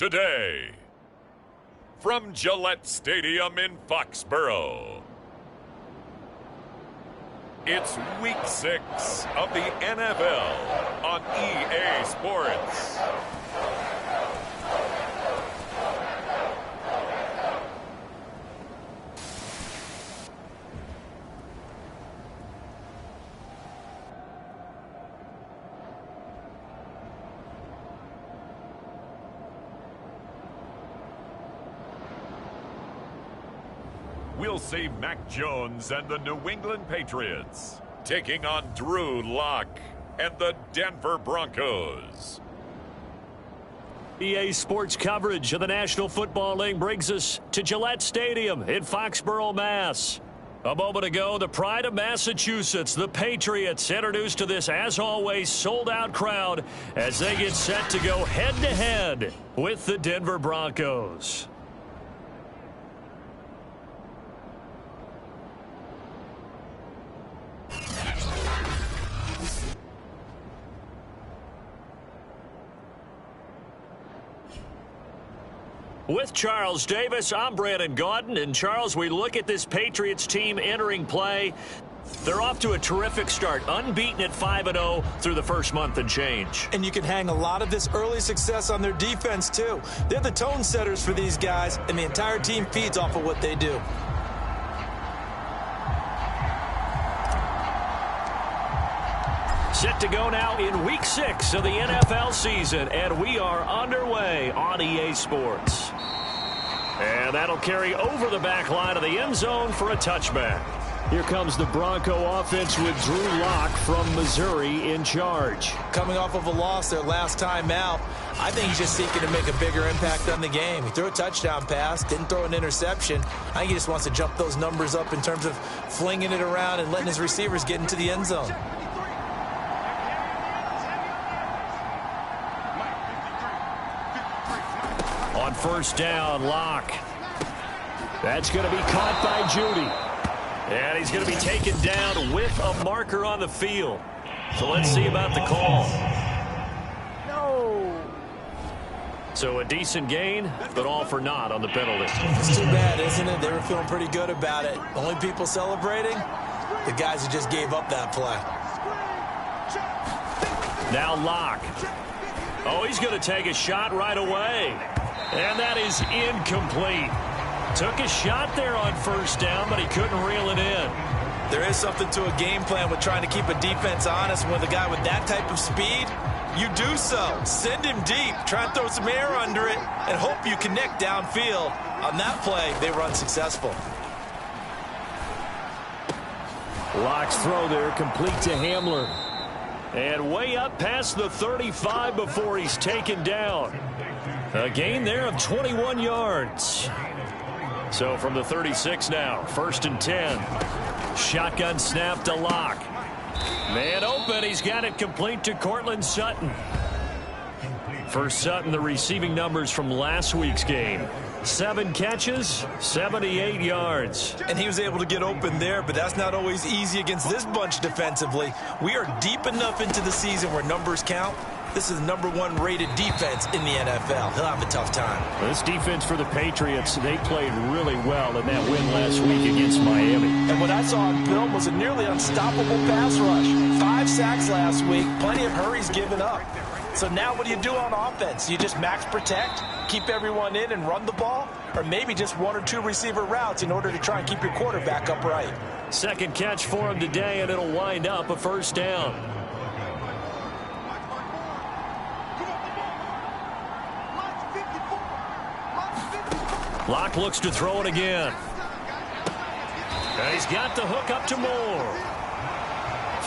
today. From Gillette Stadium in Foxborough, it's Week 6 of the NFL on EA Sports. We'll see Mac Jones and the New England Patriots taking on Drew Lock and the Denver Broncos. EA Sports coverage of the National Football League brings us to Gillette Stadium in Foxborough, Mass. A moment ago, the pride of Massachusetts, the Patriots, introduced to this, as always, sold-out crowd as they get set to go head-to-head with the Denver Broncos. With Charles Davis, I'm Brandon Gaudin. And Charles, we look at this Patriots team entering play. They're off to a terrific start, unbeaten at 5-0 through the first month and change. And you can hang a lot of this early success on their defense, too. They're the tone setters for these guys, and the entire team feeds off of what they do. Set to go now in Week 6 of the NFL season, and we are underway on EA Sports. And that'll carry over the back line of the end zone for a touchback. Here comes the Bronco offense with Drew Lock from Missouri in charge. Coming off of a loss their last time out, I think he's just seeking to make a bigger impact on the game. He threw a touchdown pass, didn't throw an interception. I think he just wants to jump those numbers up in terms of flinging it around and letting his receivers get into the end zone. On first down, Lock. That's going to be caught by Judy. And he's going to be taken down with a marker on the field. So let's see about the call. No. So a decent gain, but all for naught on the penalty. It's too bad, isn't it? They were feeling pretty good about it. Only people celebrating, the guys who just gave up that play. Now Lock. Oh, he's going to take a shot right away. And that is incomplete. Took a shot there on first down, but he couldn't reel it in. There is something to a game plan with trying to keep a defense honest. With a guy with that type of speed, you do so. Send him deep. Try and throw some air under it and hope you connect downfield. On that play, they were unsuccessful. Lock's throw there, complete to Hamler. And way up past the 35 before he's taken down. A gain there of 21 yards. So from the 36 now, 1st and 10. Shotgun snap to Lock. Man open, he's got it complete to Cortland Sutton. For Sutton, the receiving numbers from last week's game. 7 catches, 78 yards. And he was able to get open there, but that's not always easy against this bunch defensively. We are deep enough into the season where numbers count. This is the #1 rated defense in the NFL. He'll have a tough time. This defense for the Patriots, they played really well in that win last week against Miami. And what I saw on film was a nearly unstoppable pass rush. 5 sacks last week, plenty of hurries given up. So now what do you do on offense? You just max protect, keep everyone in and run the ball? Or maybe just 1 or 2 receiver routes in order to try and keep your quarterback upright? Second catch for him today, and it'll wind up a first down. Lock looks to throw it again. And he's got the hook up to Moore.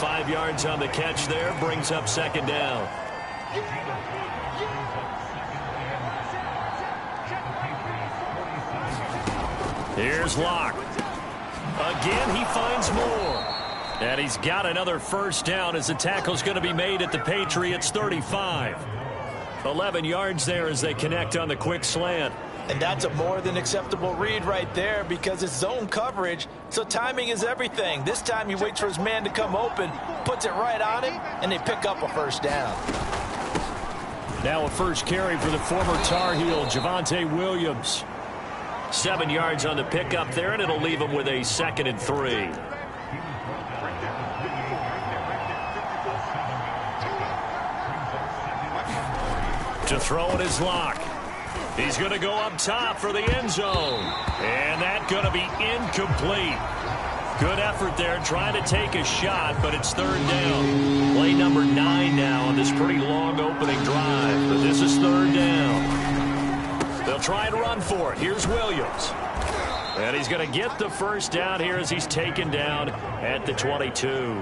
5 yards on the catch there, brings up second down. Here's Lock. Again, he finds Moore. And he's got another first down as the tackle's going to be made at the Patriots' 35. 11 yards there as they connect on the quick slant. And that's a more than acceptable read right there because it's zone coverage, so timing is everything. This time he waits for his man to come open, puts it right on him, and they pick up a first down. Now a first carry for the former Tar Heel, Javonte Williams. 7 yards on the pickup there, and it'll leave him with a 2nd and 3. To throw in his lock. He's going to go up top for the end zone. And that's going to be incomplete. Good effort there trying to take a shot, but it's 3rd down. Play number 9 now on this pretty long opening drive. But this is 3rd down. They'll try and run for it. Here's Williams. And he's going to get the first down here as he's taken down at the 22.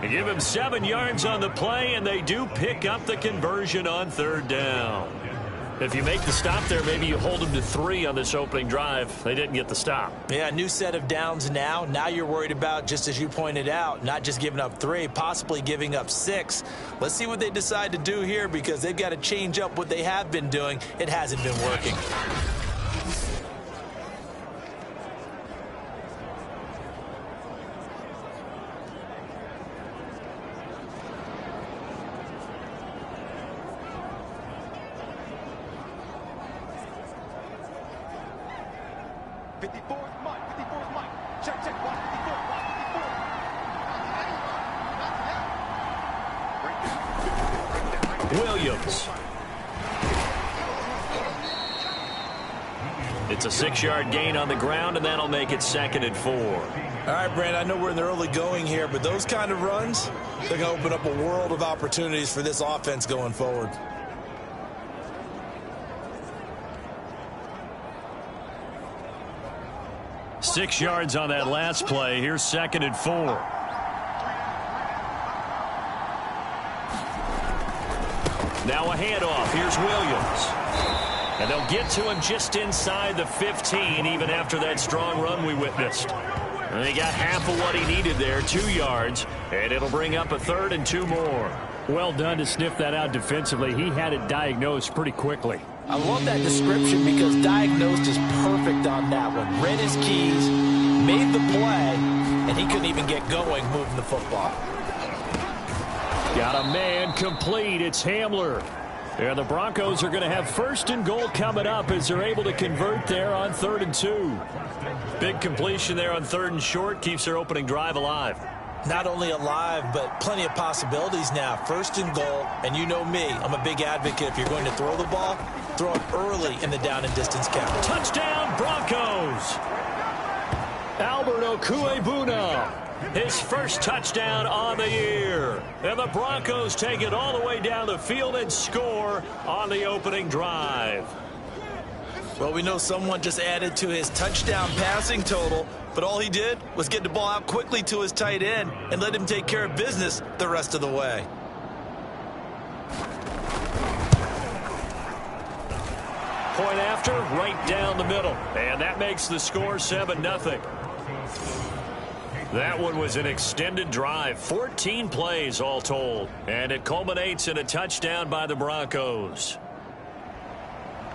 They give him 7 yards on the play, and they do pick up the conversion on 3rd down. If you make the stop there, maybe you hold them to 3 on this opening drive. They didn't get the stop. Yeah, new set of downs now. Now you're worried about, just as you pointed out, not just giving up 3, possibly giving up 6. Let's see what they decide to do here, because they've got to change up what they have been doing. It hasn't been working. Williams. It's a 6-yard gain on the ground, and that'll make it 2nd and 4. All right, Brand, I know we're in the early going here, but those kind of runs, they're going to open up a world of opportunities for this offense going forward. Six yards on that last play. Here's 2nd and 4. Now a handoff. Here's Williams. And they'll get to him just inside the 15, even after that strong run we witnessed. And they got half of what he needed there, 2 yards, and it'll bring up a 3rd and 2 more. Well done to sniff that out defensively. He had it diagnosed pretty quickly. I love that description because diagnosed is perfect on that one. Read his keys, made the play, and he couldn't even get going moving the football. Got a man complete. It's Hamler. And the Broncos are going to have 1st and goal coming up as they're able to convert there on 3rd and 2. Big completion there on 3rd and short keeps their opening drive alive. Not only alive, but plenty of possibilities now. 1st and goal, and you know me, I'm a big advocate. If you're going to throw the ball, throw it early in the down and distance count. Touchdown, Broncos! Albert Okwuegbuna, his first touchdown on the year. And the Broncos take it all the way down the field and score on the opening drive. Well, we know someone just added to his touchdown passing total, but all he did was get the ball out quickly to his tight end and let him take care of business the rest of the way. Point after, right down the middle. And that makes the score 7-0. That one was an extended drive, 14 plays all told. And it culminates in a touchdown by the Broncos.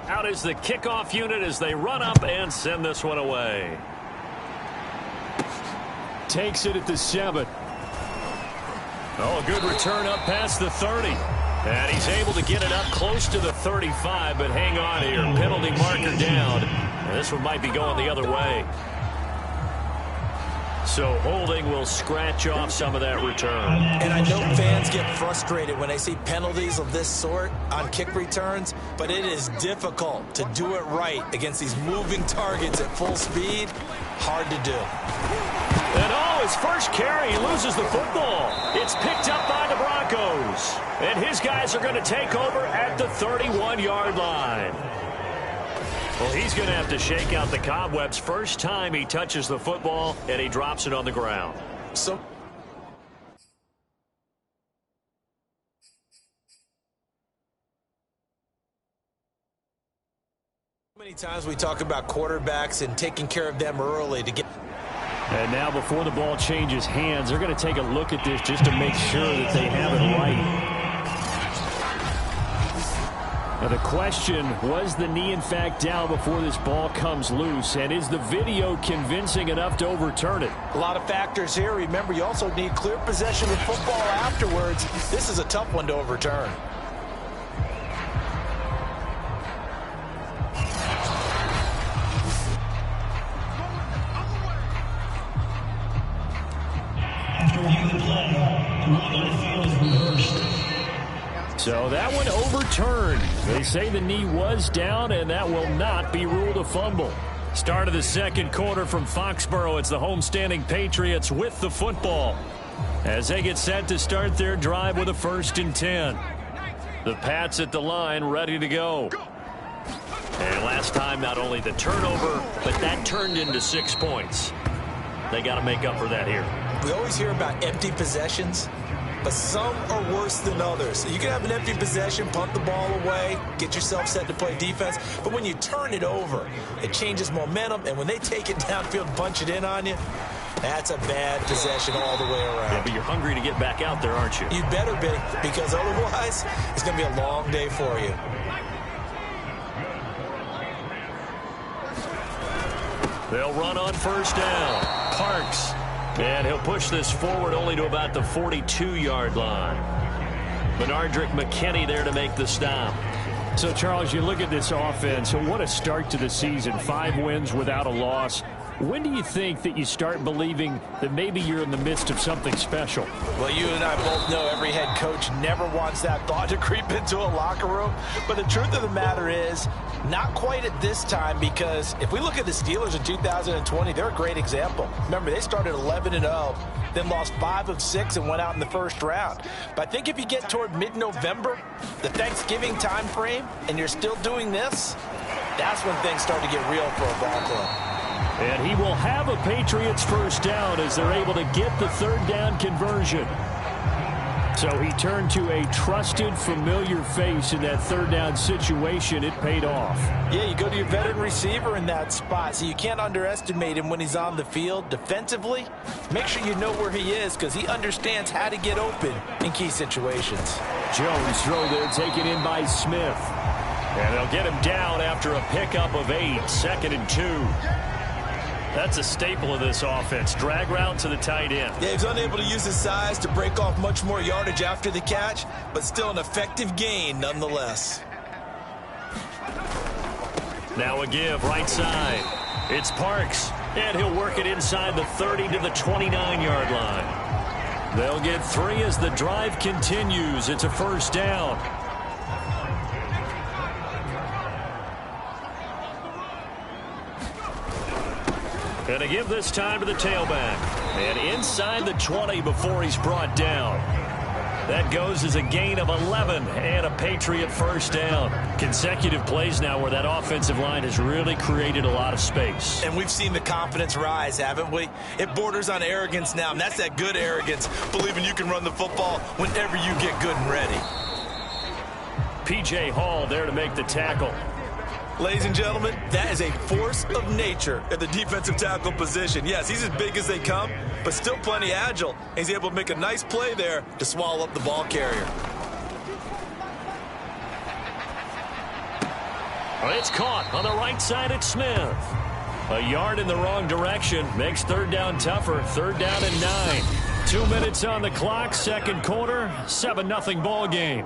Out is the kickoff unit as they run up and send this one away. Takes it at the 7. Oh, good return up past the 30. And he's able to get it up close to the 35, but hang on here. Penalty marker down. And this one might be going the other way. So holding will scratch off some of that return. And I know fans get frustrated when they see penalties of this sort on kick returns, but it is difficult to do it right against these moving targets at full speed. Hard to do. And his first carry, he loses the football. It's picked up by the Broncos. And his guys are going to take over at the 31-yard line. Well, he's going to have to shake out the cobwebs first time he touches the football, and he drops it on the ground. So many times we talk about quarterbacks and taking care of them early to get. And now before the ball changes hands, they're going to take a look at this just to make sure that they have it right. Now the question, was the knee in fact down before this ball comes loose? And is the video convincing enough to overturn it? A lot of factors here. Remember, you also need clear possession of football afterwards. This is a tough one to overturn. So that one overturned. They say the knee was down, and that will not be ruled a fumble. Start of the second quarter from Foxborough. It's the homestanding Patriots with the football as they get set to start their drive with a 1st and 10. The Pats at the line ready to go. And last time, not only the turnover, but that turned into 6 points. They got to make up for that here. We always hear about empty possessions, but some are worse than others. You can have an empty possession, punt the ball away, get yourself set to play defense, but when you turn it over, it changes momentum, and when they take it downfield and punch it in on you, that's a bad possession all the way around. Yeah, but you're hungry to get back out there, aren't you? You better be, because otherwise, it's going to be a long day for you. They'll run on 1st down. Parks. And he'll push this forward only to about the 42-yard line. Benardrick McKinney there to make the stop. So, Charles, you look at this offense, and what a start to the season. 5 wins without a loss. When do you think that you start believing that maybe you're in the midst of something special? Well, you and I both know every head coach never wants that thought to creep into a locker room. But the truth of the matter is, not quite at this time, because if we look at the Steelers in 2020, they're a great example. Remember, they started 11-0, then lost 5 of 6 and went out in the 1st round. But I think if you get toward mid-November, the Thanksgiving time frame, and you're still doing this, that's when things start to get real for a ball club. And he will have a Patriots 1st down as they're able to get the 3rd down conversion. So he turned to a trusted, familiar face in that 3rd down situation. It paid off. Yeah, you go to your veteran receiver in that spot, so you can't underestimate him when he's on the field. Defensively, make sure you know where he is because he understands how to get open in key situations. Jones throw there taken in by Smith. And they'll get him down after a pickup of 8, 2nd and 2. That's a staple of this offense. Drag route to the tight end. Yeah, he's unable to use his size to break off much more yardage after the catch, but still an effective gain nonetheless. Now a give right side. It's Parks, and he'll work it inside the 30 to the 29-yard line. They'll get 3 as the drive continues. It's a 1st down. And a give this time to the tailback. And inside the 20 before he's brought down. That goes as a gain of 11 and a Patriot 1st down. Consecutive plays now where that offensive line has really created a lot of space. And we've seen the confidence rise, haven't we? It borders on arrogance now, and that's that good arrogance, believing you can run the football whenever you get good and ready. P.J. Hall there to make the tackle. Ladies and gentlemen, that is a force of nature at the defensive tackle position. Yes, he's as big as they come, but still plenty agile. And he's able to make a nice play there to swallow up the ball carrier. It's caught on the right side at Smith. A yard in the wrong direction makes 3rd down tougher. 3rd down and 9. 2 minutes on the clock, 2nd quarter, 7-0 ball game.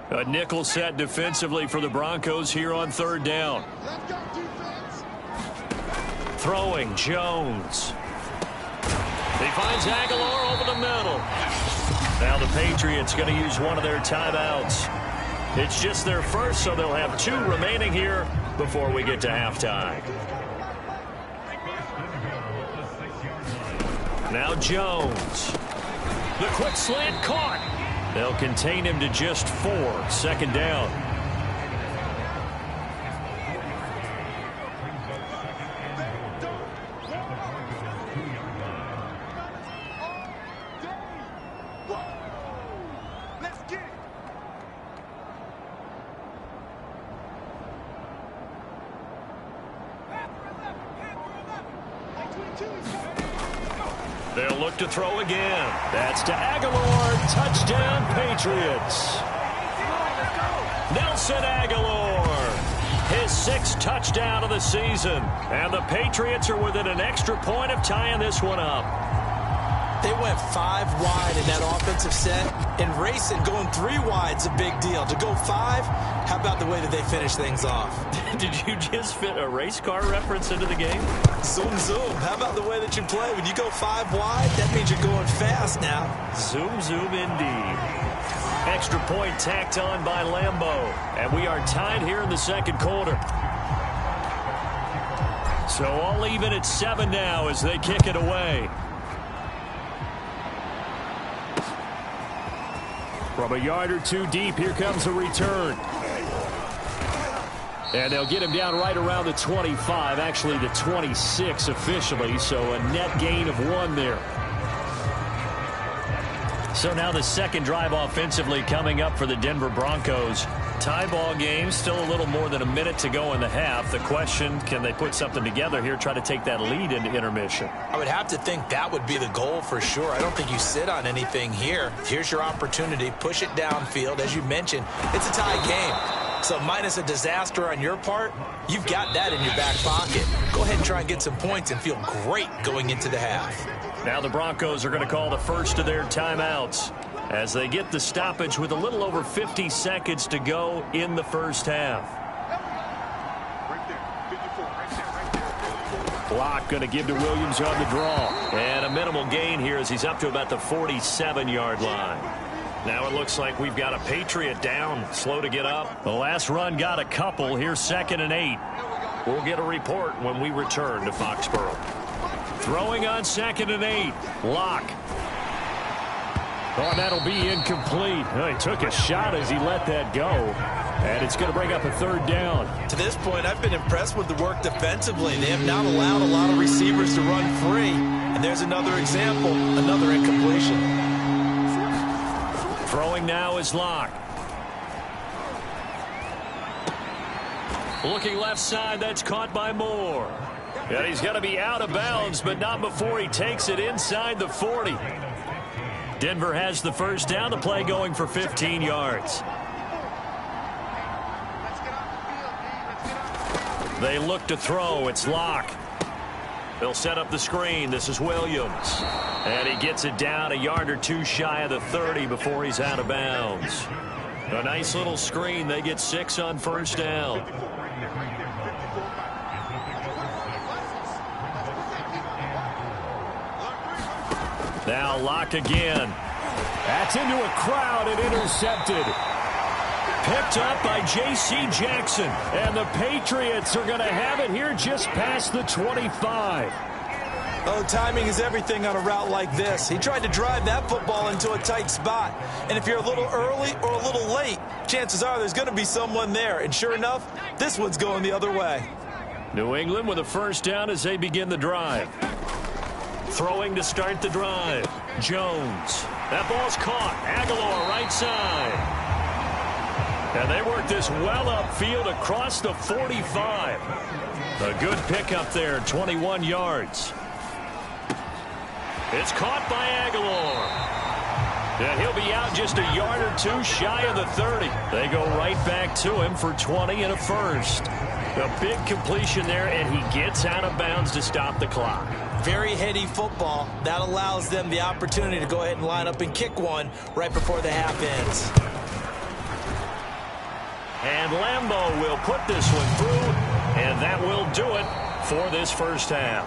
A nickel set defensively for the Broncos here on 3rd down. Throwing Jones. He finds Aguilar over the middle. Now the Patriots going to use one of their timeouts. It's just their first, so they'll have 2 remaining here before we get to halftime. Now Jones. The quick slant caught. They'll contain him to just 4. 2nd down. They'll look to throw again. That's to Aguilar. Touchdown, Patriots. Nelson Aguilar, his 6th touchdown of the season. And the Patriots are within an extra point of tying this one up. They went 5 wide in that offensive set. And racing, going 3 wide's a big deal. To go 5, how about the way that they finish things off? Did you just fit a race car reference into the game? Zoom, zoom. How about the way that you play? When you go 5 wide, that means you're going fast now. Zoom, zoom indeed. Extra point tacked on by Lambeau. And we are tied here in the second quarter. So all even at 7 now as they kick it away. From a yard or 2 deep, here comes a return. And they'll get him down right around the 25, actually the 26 officially, so a net gain of 1 there. So now the second drive offensively coming up for the Denver Broncos. Tie ball game, still a little more than a minute to go in the half. The question, can they put something together here, try to take that lead into intermission? I would have to think that would be the goal for sure. I don't think you sit on anything here. Here's your opportunity. Push it downfield. As you mentioned, it's a tie game. So minus a disaster on your part, you've got that in your back pocket. Go ahead and try and get some points and feel great going into the half. Now the Broncos are going to call the first of their timeouts as they get the stoppage with a little over 50 seconds to go in the first half. Block going to give to Williams on the draw. And a minimal gain here as he's up to about the 47-yard line. Now it looks like we've got a Patriot down, slow to get up. The last run got a couple. Here's 2nd and 8. We'll get a report when we return to Foxborough. Throwing on 2nd and 8. Locke. Oh, that'll be incomplete. Oh, he took a shot as he let that go. And it's going to bring up a 3rd down. To this point, I've been impressed with the work defensively. They have not allowed a lot of receivers to run free. And there's another example, another incompletion. Throwing now is Locke. Looking left side, that's caught by Moore. And he's going to be out of bounds, but not before he takes it inside the 40. Denver has the first down. The play going for 15 yards. They look to throw. It's Locke. They'll set up the screen. This is Williams. And he gets it down a yard or 2 shy of the 30 before he's out of bounds. A nice little screen. They get 6 on first down. Now Locke again. That's into a crowd and intercepted. Picked up by J.C. Jackson. And the Patriots are going to have it here just past the 25. Oh, timing is everything on a route like this. He tried to drive that football into a tight spot. And if you're a little early or a little late, chances are there's going to be someone there. And sure enough, this one's going the other way. New England with a first down as they begin the drive. Throwing to start the drive. Jones. That ball's caught. Aguilar right side. And they work this well upfield across the 45. A good pickup there, 21 yards. It's caught by Aguilar. And he'll be out just a yard or 2 shy of the 30. They go right back to him for 20 and a first. A big completion there, and he gets out of bounds to stop the clock. Very heady football. That allows them the opportunity to go ahead and line up and kick one right before the half ends. And Lambeau will put this one through, and that will do it for this first half.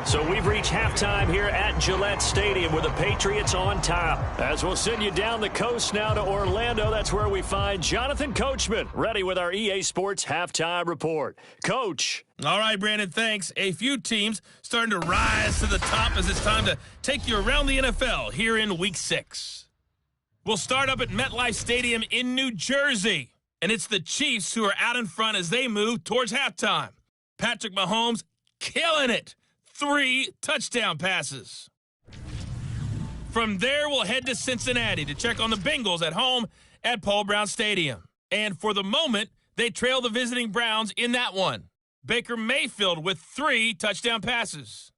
So we've reached halftime here at Gillette Stadium with the Patriots on top. As we'll send you down the coast now to Orlando, that's where we find Jonathan Coachman, ready with our EA Sports Halftime Report. Coach. All right, Brandon, thanks. A few teams starting to rise to the top as it's time to take you around the NFL here in Week 6. We'll start up at MetLife Stadium in New Jersey, and it's the Chiefs who are out in front as they move towards halftime. Patrick Mahomes killing it. 3 touchdown passes. From there, we'll head to Cincinnati to check on the Bengals at home at Paul Brown Stadium. And for the moment, they trail the visiting Browns in that one. Baker Mayfield with 3 touchdown passes.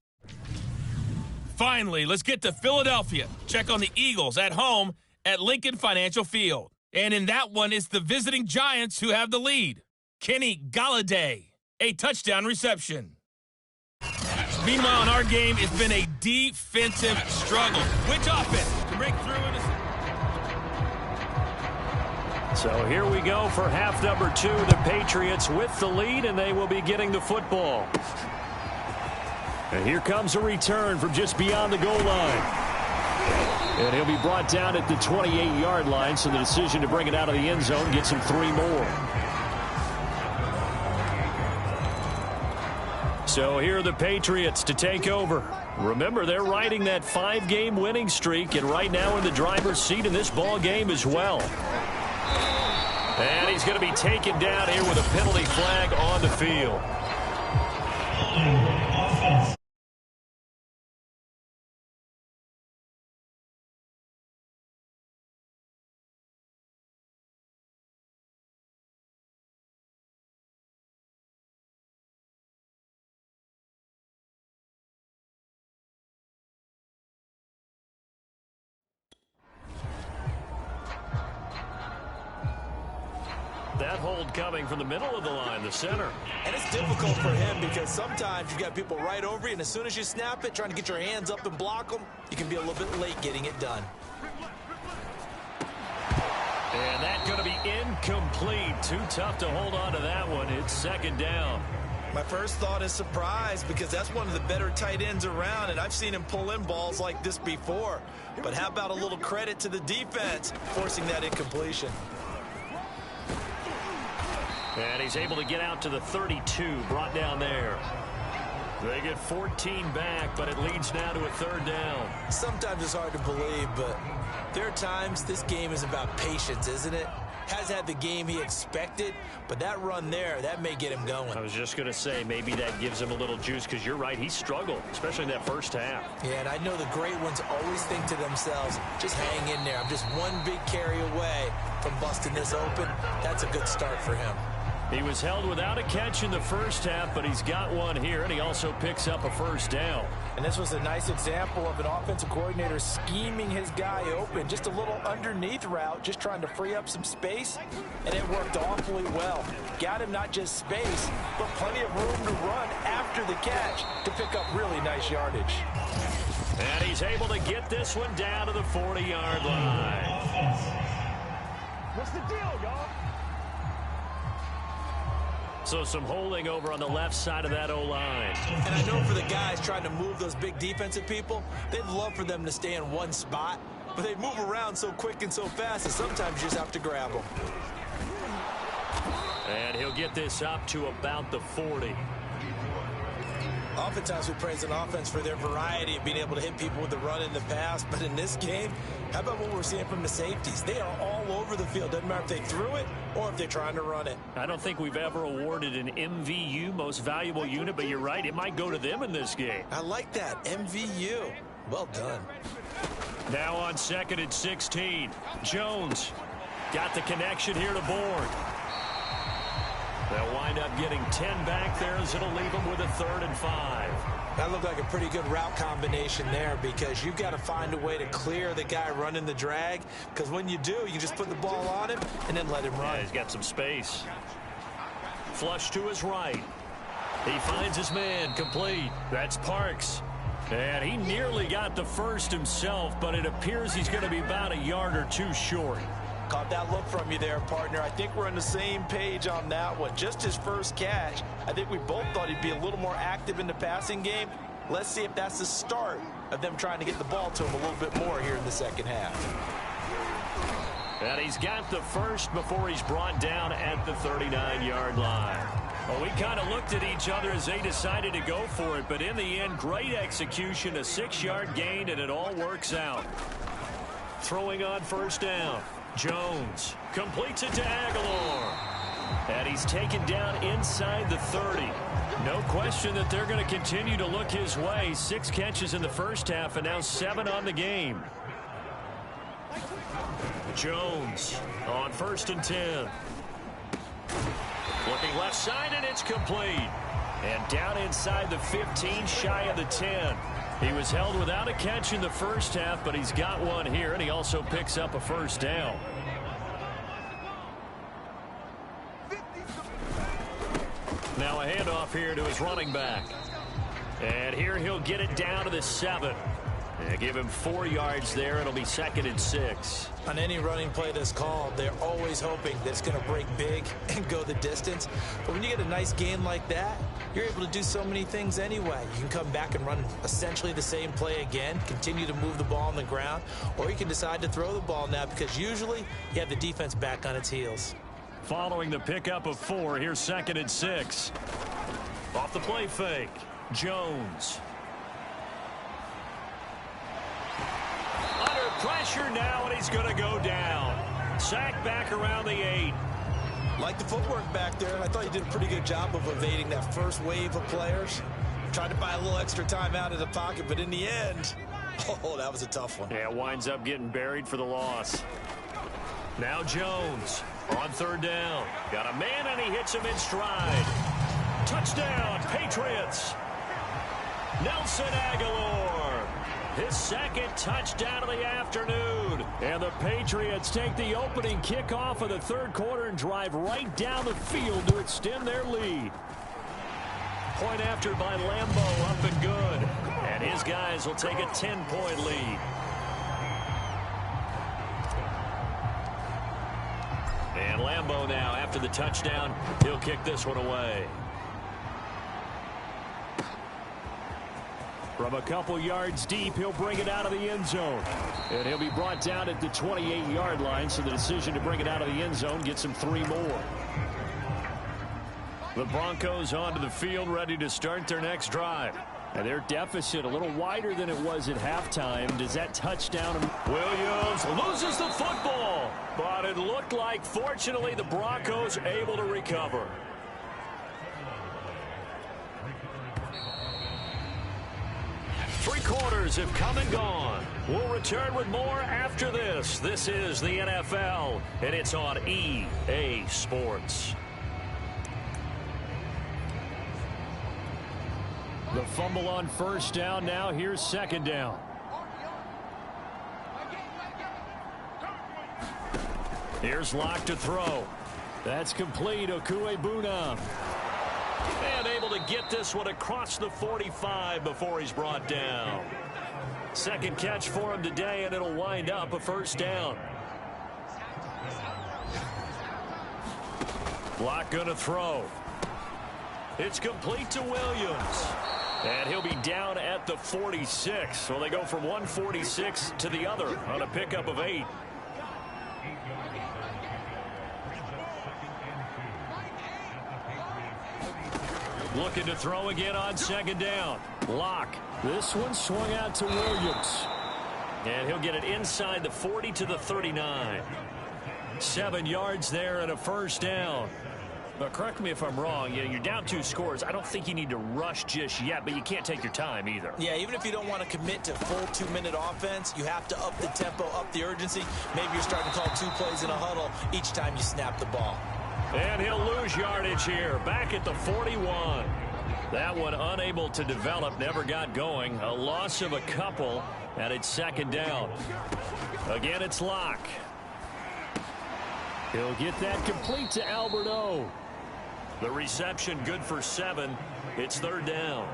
Finally, let's get to Philadelphia. Check on the Eagles at home at Lincoln Financial Field. And in that one, it's the visiting Giants who have the lead. Kenny Golladay, a touchdown reception. Meanwhile, in our game, it's been a defensive struggle. Which offense to break through into... So here we go for half number 2. The Patriots with the lead, and they will be getting the football. And here comes a return from just beyond the goal line. And he'll be brought down at the 28-yard line, so the decision to bring it out of the end zone gets him 3 more. So here are the Patriots to take over. Remember, they're riding that 5-game winning streak, and right now in the driver's seat in this ball game as well. And he's going to be taken down here with a penalty flag on the field. That hold coming from the middle of the line, the center. And it's difficult for him because sometimes you've got people right over you, and as soon as you snap it, trying to get your hands up and block them, you can be a little bit late getting it done. And that's going to be incomplete. Too tough to hold on to that one. It's second down. My first thought is surprise because that's one of the better tight ends around, and I've seen him pull in balls like this before. But how about a little credit to the defense forcing that incompletion? And he's able to get out to the 32, brought down there. They get 14 back, but it leads now to a third down. Sometimes it's hard to believe, but there are times this game is about patience, isn't it? Has had the game he expected, but that run there, that may get him going. I was just going to say, maybe that gives him a little juice, because you're right, he struggled, especially in that first half. Yeah, and I know the great ones always think to themselves, just hang in there. I'm just one big carry away from busting this open. That's a good start for him. He was held without a catch in the first half, but he's got one here, and he also picks up a first down. And this was a nice example of an offensive coordinator scheming his guy open. Just a little underneath route, just trying to free up some space, and it worked awfully well. Got him not just space, but plenty of room to run after the catch to pick up really nice yardage. And he's able to get this one down to the 40-yard line. What's the deal, y'all? So some holding over on the left side of that O-line. And I know for the guys trying to move those big defensive people, they'd love for them to stay in one spot, but they move around so quick and so fast that sometimes you just have to grab them. And he'll get this up to about the 40. Oftentimes we praise an offense for their variety of being able to hit people with the run in the pass, but in this game, how about what we're seeing from the safeties? They are all over the field. Doesn't matter if they threw it or if they're trying to run it. I don't think we've ever awarded an MVU, most valuable unit, but you're right, it might go to them in this game. I like that, MVU. Well done. Now on 2nd and 16, Jones got the connection here to Bourne. They'll wind up getting 10 back there as it'll leave them with a 3rd and 5. That looked like a pretty good route combination there because you've got to find a way to clear the guy running the drag, because when you do, you just put the ball on him and then let him run. Yeah, he's got some space. Flush to his right. He finds his man, complete. That's Parks. And he nearly got the first himself, but it appears he's going to be about a yard or two short. Caught that look from you there, partner. I think we're on the same page on that one. Just his first catch. I think we both thought he'd be a little more active in the passing game. Let's see if that's the start of them trying to get the ball to him a little bit more here in the second half. And he's got the first before he's brought down at the 39-yard line. Well, we kind of looked at each other as they decided to go for it, but in the end, great execution, a 6-yard gain, and it all works out. Throwing on first down. Jones completes it to Aguilar. And he's taken down inside the 30. No question that they're going to continue to look his way. 6 catches in the first half and now 7 on the game. Jones on 1st and 10. Looking left side, and it's complete. And down inside the 15, shy of the 10. He was held without a catch in the first half, but he's got one here, and he also picks up a first down. Now a handoff here to his running back. And here he'll get it down to the 7. And give him 4 yards there. It'll be 2nd and 6. On any running play that's called, they're always hoping that it's going to break big and go the distance. But when you get a nice gain like that, you're able to do so many things anyway. You can come back and run essentially the same play again, continue to move the ball on the ground, or you can decide to throw the ball now because usually you have the defense back on its heels. Following the pickup of 4, here's 2nd and 6. Off the play fake, Jones. Under pressure now, and he's going to go down. Sacked back around the 8. Like the footwork back there, I thought he did a pretty good job of evading that first wave of players. Tried to buy a little extra time out of the pocket, but in the end, oh, that was a tough one. Yeah, winds up getting buried for the loss. Now Jones on 3rd down. Got a man, and he hits him in stride. Touchdown, Patriots. Nelson Aguilar. His 2nd touchdown of the afternoon. And the Patriots take the opening kickoff of the 3rd quarter and drive right down the field to extend their lead. Point after by Lambeau, up and good. And his guys will take a 10-point lead. And Lambeau now, after the touchdown, he'll kick this one away. From a couple yards deep, he'll bring it out of the end zone. And he'll be brought down at the 28-yard line, so the decision to bring it out of the end zone gets him 3 more. The Broncos onto the field, ready to start their next drive. And their deficit a little wider than it was at halftime. Does that touchdown? Williams loses the football, but it looked like, fortunately, the Broncos able to recover. Three quarters have come and gone. We'll return with more after this. This is the NFL, and it's on EA Sports. The fumble on 1st down. Now here's 2nd down. Here's Locke to throw. That's complete. Okuegbunam. And able to get this one across the 45 before he's brought down. 2nd catch for him today, and it'll wind up a 1st down. Locke going to throw. It's complete to Williams. And he'll be down at the 46. So they go from 146 to the other on a pickup of 8. Looking to throw again on 2nd down. Locke. This one swung out to Williams. And he'll get it inside the 40 to the 39. 7 yards there and a 1st down. But correct me if I'm wrong, you're down 2 scores. I don't think you need to rush just yet, but you can't take your time either. Yeah, even if you don't want to commit to full 2-minute offense, you have to up the tempo, up the urgency. Maybe you're starting to call 2 plays in a huddle each time you snap the ball. And he'll lose yardage here, back at the 41. That one unable to develop, never got going. A loss of a couple, and it's 2nd down. Again, it's Locke. He'll get that complete to Albert O. The reception good for 7. It's 3rd down.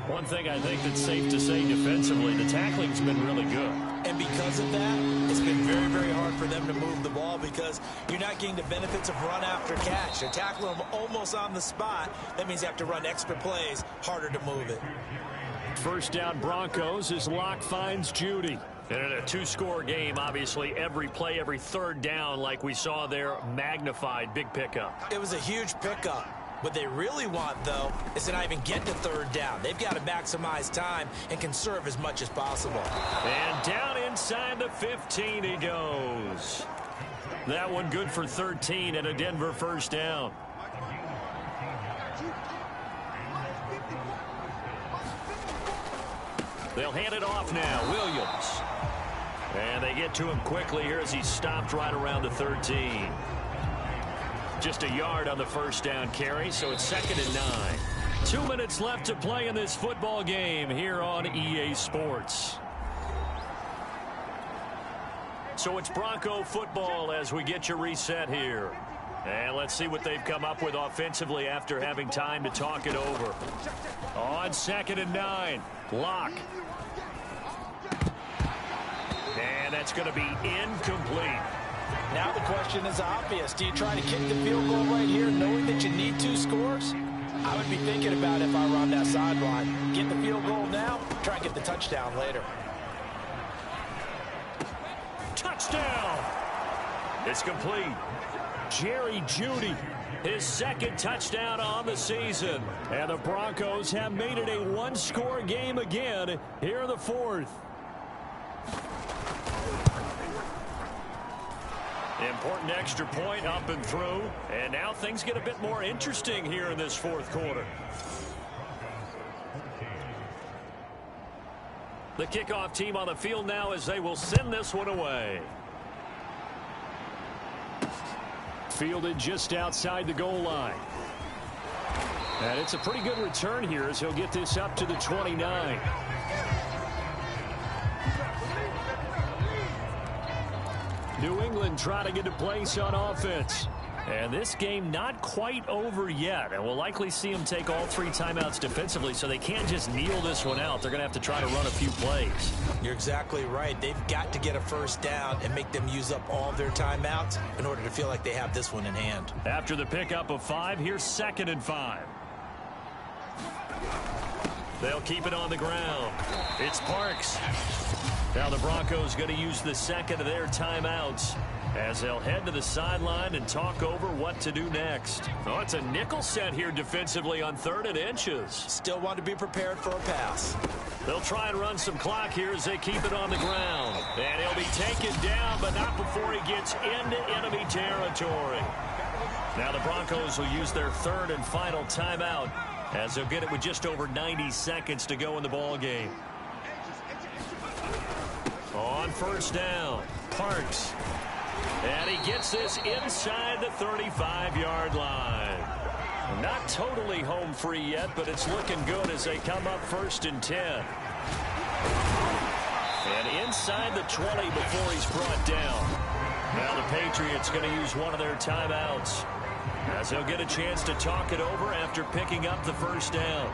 One thing I think that's safe to say defensively, the tackling's been really good. And because of that, it's been very, very hard for them to move the ball because you're not getting the benefits of run after catch. You're tackling them almost on the spot. That means you have to run extra plays, harder to move it. 1st down Broncos as Locke finds Judy. And in a 2-score game, obviously, every play, every 3rd down, like we saw there, magnified, big pickup. It was a huge pickup. What they really want, though, is to not even get to 3rd down. They've got to maximize time and conserve as much as possible. And down inside the 15 he goes. That one good for 13 and a Denver 1st down. They'll hand it off now. Williams. And they get to him quickly here as he's stopped right around the 13. Just a yard on the 1st down carry, so it's 2nd and 9. 2 minutes left to play in this football game here on EA Sports. So it's Bronco football as we get you reset here. And let's see what they've come up with offensively after having time to talk it over. On 2nd and 9, Locke. And that's going to be incomplete. Now the question is obvious. Do you try to kick the field goal right here knowing that you need 2 scores? I would be thinking about it if I were on that sideline. Get the field goal now, try and get the touchdown later. Touchdown! It's complete. Jerry Jeudy, his 2nd touchdown on the season. And the Broncos have made it a 1-score game again here in the 4th. Important extra point up and through. And now things get a bit more interesting here in this 4th quarter. The kickoff team on the field now as they will send this one away. Fielded just outside the goal line. And it's a pretty good return here as he'll get this up to the 29. New England trying to get a place on offense. And this game not quite over yet. And we'll likely see them take all 3 timeouts defensively, so they can't just kneel this one out. They're going to have to try to run a few plays. You're exactly right. They've got to get a first down and make them use up all their timeouts in order to feel like they have this one in hand. After the pickup of 5, here's 2nd and 5. They'll keep it on the ground. It's Parks. Now the Broncos going to use the 2nd of their timeouts as they'll head to the sideline and talk over what to do next. Oh, it's a nickel set here defensively on 3rd and inches. Still want to be prepared for a pass. They'll try and run some clock here as they keep it on the ground. And he'll be taken down, but not before he gets into enemy territory. Now the Broncos will use their 3rd and final timeout as they'll get it with just over 90 seconds to go in the ball game. On 1st down, Parks. And he gets this inside the 35-yard line. Not totally home free yet, but it's looking good as they come up 1st and 10. And inside the 20 before he's brought down. Now the Patriots going to use one of their timeouts as they'll get a chance to talk it over after picking up the 1st down.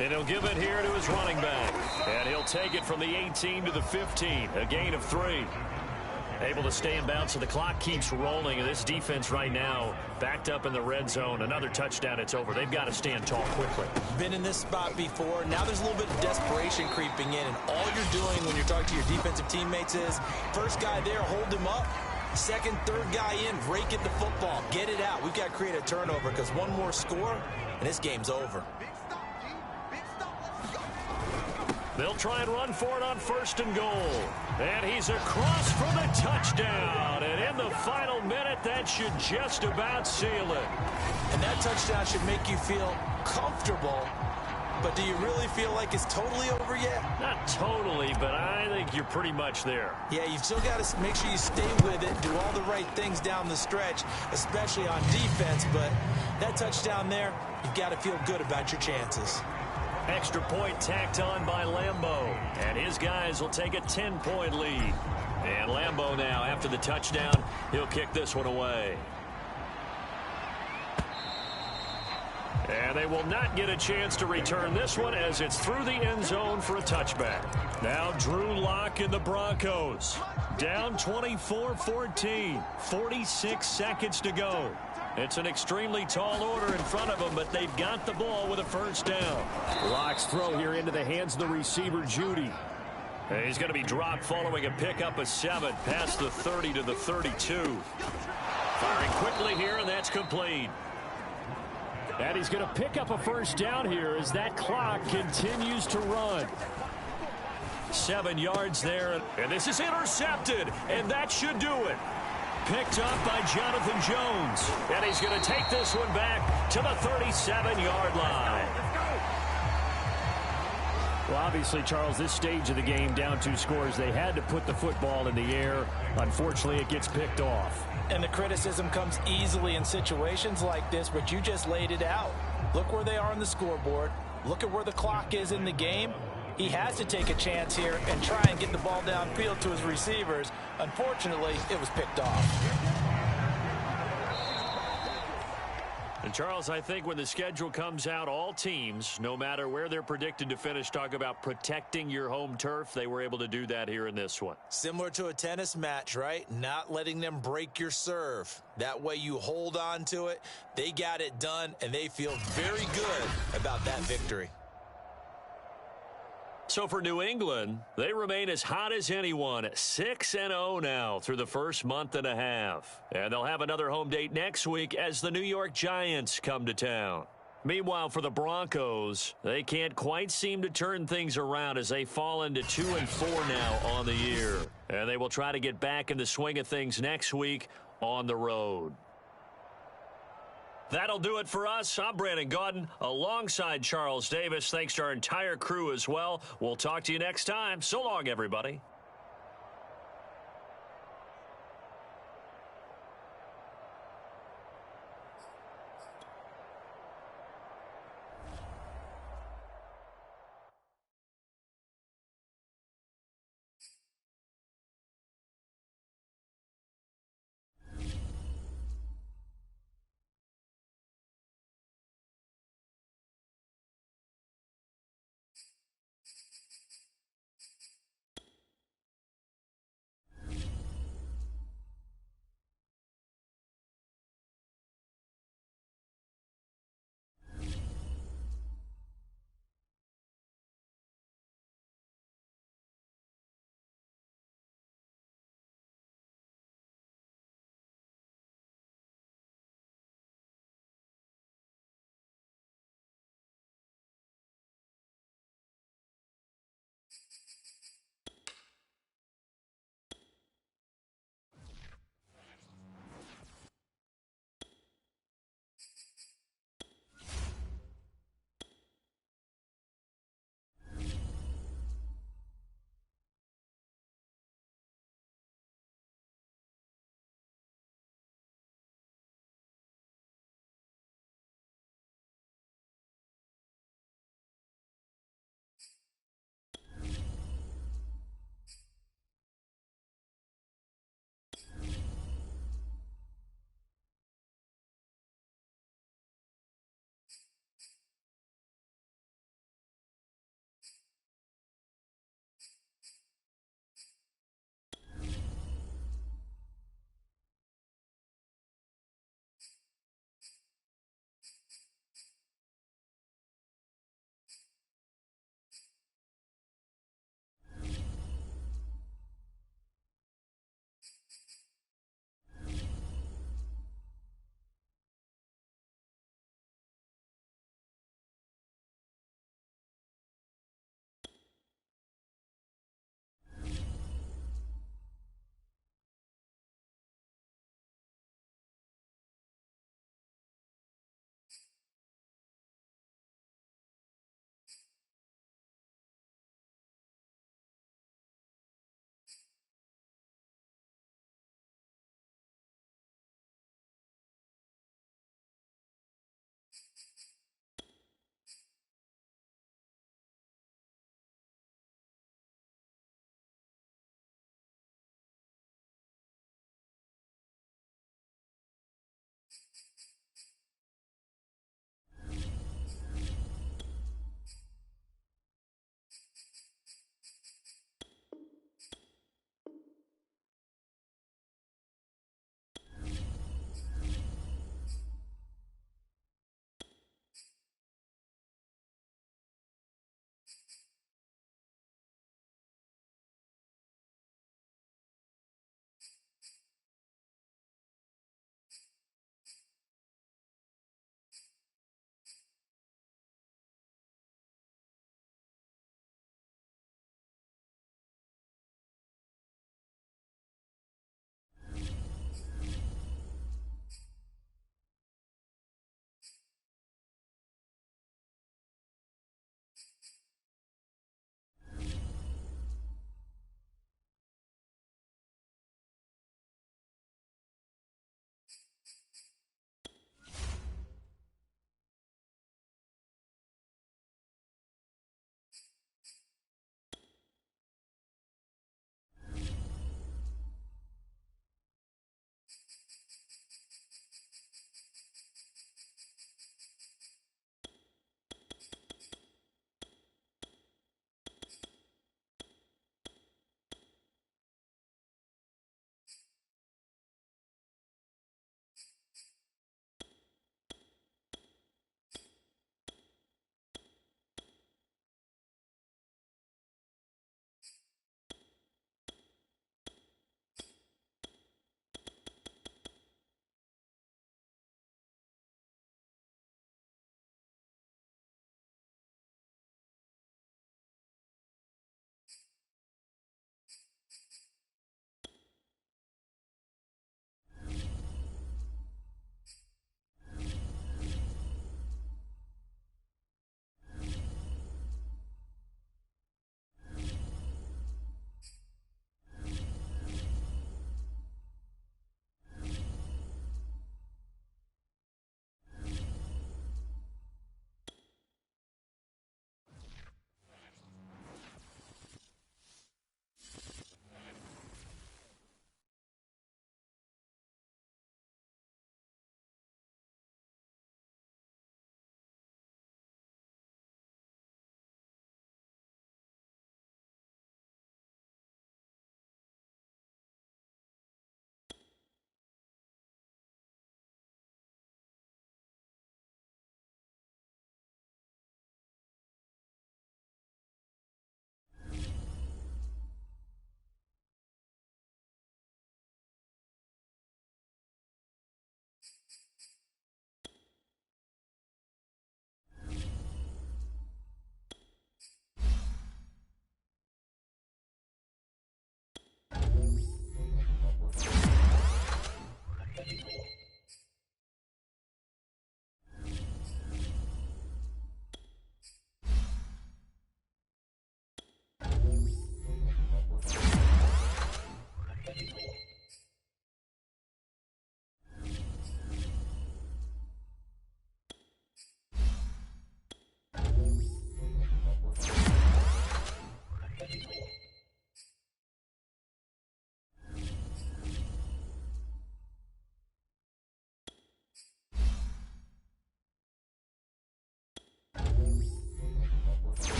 And he'll give it here to his running back. And he'll take it from the 18 to the 15. A gain of 3. Able to stay in bounds, so the clock keeps rolling. And this defense right now backed up in the red zone. Another touchdown, it's over. They've got to stand tall quickly. Been in this spot before. Now there's a little bit of desperation creeping in. And all you're doing when you're talking to your defensive teammates is, first guy there, hold him up. 2nd, 3rd guy in, rake at the football. Get it out. We've got to create a turnover because one more score, and this game's over. They'll try and run for it on 1st and goal. And he's across for the touchdown. And in the final minute, that should just about seal it. And that touchdown should make you feel comfortable. But do you really feel like it's totally over yet? Not totally, but I think you're pretty much there. Yeah, you've still got to make sure you stay with it, do all the right things down the stretch, especially on defense. But that touchdown there, you've got to feel good about your chances. Extra point tacked on by Lambeau. And his guys will take a 10-point lead. And Lambeau now, after the touchdown, he'll kick this one away. And they will not get a chance to return this one as it's through the end zone for a touchback. Now Drew Lock and the Broncos. Down 24-14. 46 seconds to go. It's an extremely tall order in front of them, but they've got the ball with a 1st down. Locke's throw here into the hands of the receiver, Jeudy. And he's going to be dropped following a pickup of 7 past the 30 to the 32. Firing quickly here, and that's complete. And he's going to pick up a 1st down here as that clock continues to run. 7 yards there, and this is intercepted, and that should do it. Picked up by Jonathan Jones. And he's going to take this one back to the 37-yard line. Well, obviously, Charles, this stage of the game, down 2 scores, they had to put the football in the air. Unfortunately, it gets picked off. And the criticism comes easily in situations like this, but you just laid it out. Look where they are on the scoreboard. Look at where the clock is in the game. He has to take a chance here and try and get the ball downfield to his receivers. Unfortunately, it was picked off. And Charles, I think when the schedule comes out, all teams, no matter where they're predicted to finish, talk about protecting your home turf. They were able to do that here in this one. Similar to a tennis match, right? Not letting them break your serve. That way you hold on to it. They got it done, and they feel very good about that victory. So for New England, they remain as hot as anyone, 6-0 now through the first month and a half. And they'll have another home date next week as the New York Giants come to town. Meanwhile, for the Broncos, they can't quite seem to turn things around as they fall into 2-4 now on the year. And they will try to get back in the swing of things next week on the road. That'll do it for us. I'm Brandon Gaudin alongside Charles Davis. Thanks to our entire crew as well. We'll talk to you next time. So long, everybody.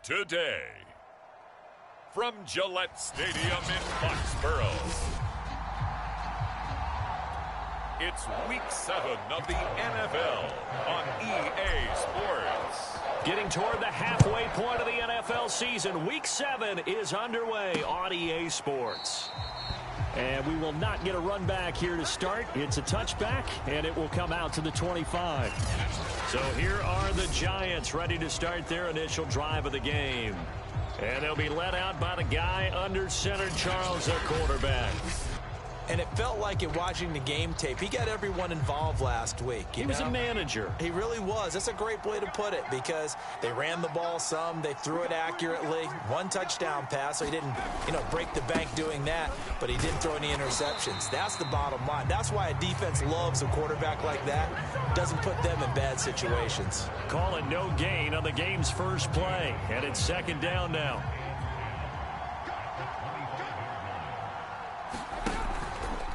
today. From Gillette Stadium in Foxborough, it's Week 7 of the NFL on EA Sports. Getting toward the halfway point of the NFL season, Week 7 is underway on EA Sports. And we will not get a run back here to start. It's a touchback, and it will come out to the 25. So here are the Giants ready to start their initial drive of the game. And they'll be led out by the guy under center, Charles, their quarterback. And it felt like it watching the game tape. He got everyone involved last week. He was a manager. He really was. That's a great way to put it because they ran the ball some. They threw it accurately. One touchdown pass, so he didn't, break the bank doing that. But he didn't throw any interceptions. That's the bottom line. That's why a defense loves a quarterback like that. Doesn't put them in bad situations. Calling no gain on the game's first play. And it's second down now.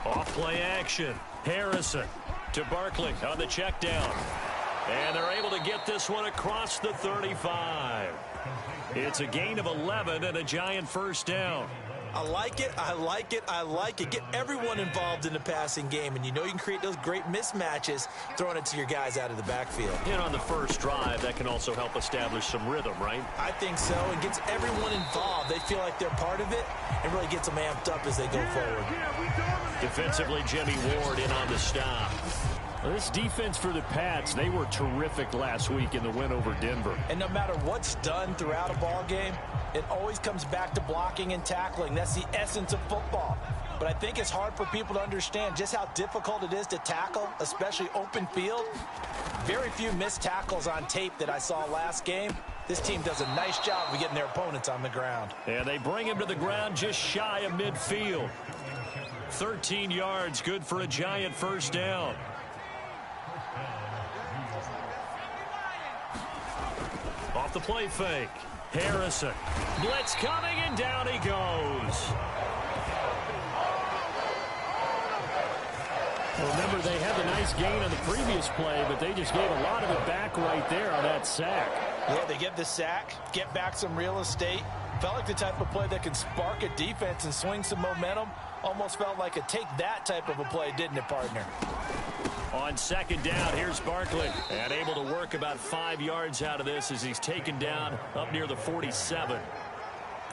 Off play action. Harrison to Barkley on the check down. And they're able to get this one across the 35. It's a gain of 11 and a Giant first down. I like it. I like it. I like it. Get everyone involved in the passing game. And you can create those great mismatches throwing it to your guys out of the backfield. And on the first drive, that can also help establish some rhythm, right? I think so. It gets everyone involved. They feel like they're part of it and really gets them amped up as they go forward. Defensively, Jimmy Ward in on the stop. Well, this defense for the Pats, they were terrific last week in the win over Denver. And no matter what's done throughout a ball game, it always comes back to blocking and tackling. That's the essence of football. But I think it's hard for people to understand just how difficult it is to tackle, especially open field. Very few missed tackles on tape that I saw last game. This team does a nice job of getting their opponents on the ground. And they bring him to the ground just shy of midfield. 13 yards, good for a Giant first down. Off the play fake. Harrison. Blitz coming, and down he goes. Remember, they had the nice gain on the previous play, but they just gave a lot of it back right there on that sack. Yeah, they get the sack, get back some real estate. Felt like the type of play that can spark a defense and swing some momentum. Almost felt like a take-that type of a play, didn't it, partner? On second down, here's Barkley. And able to work about 5 yards out of this as he's taken down up near the 47.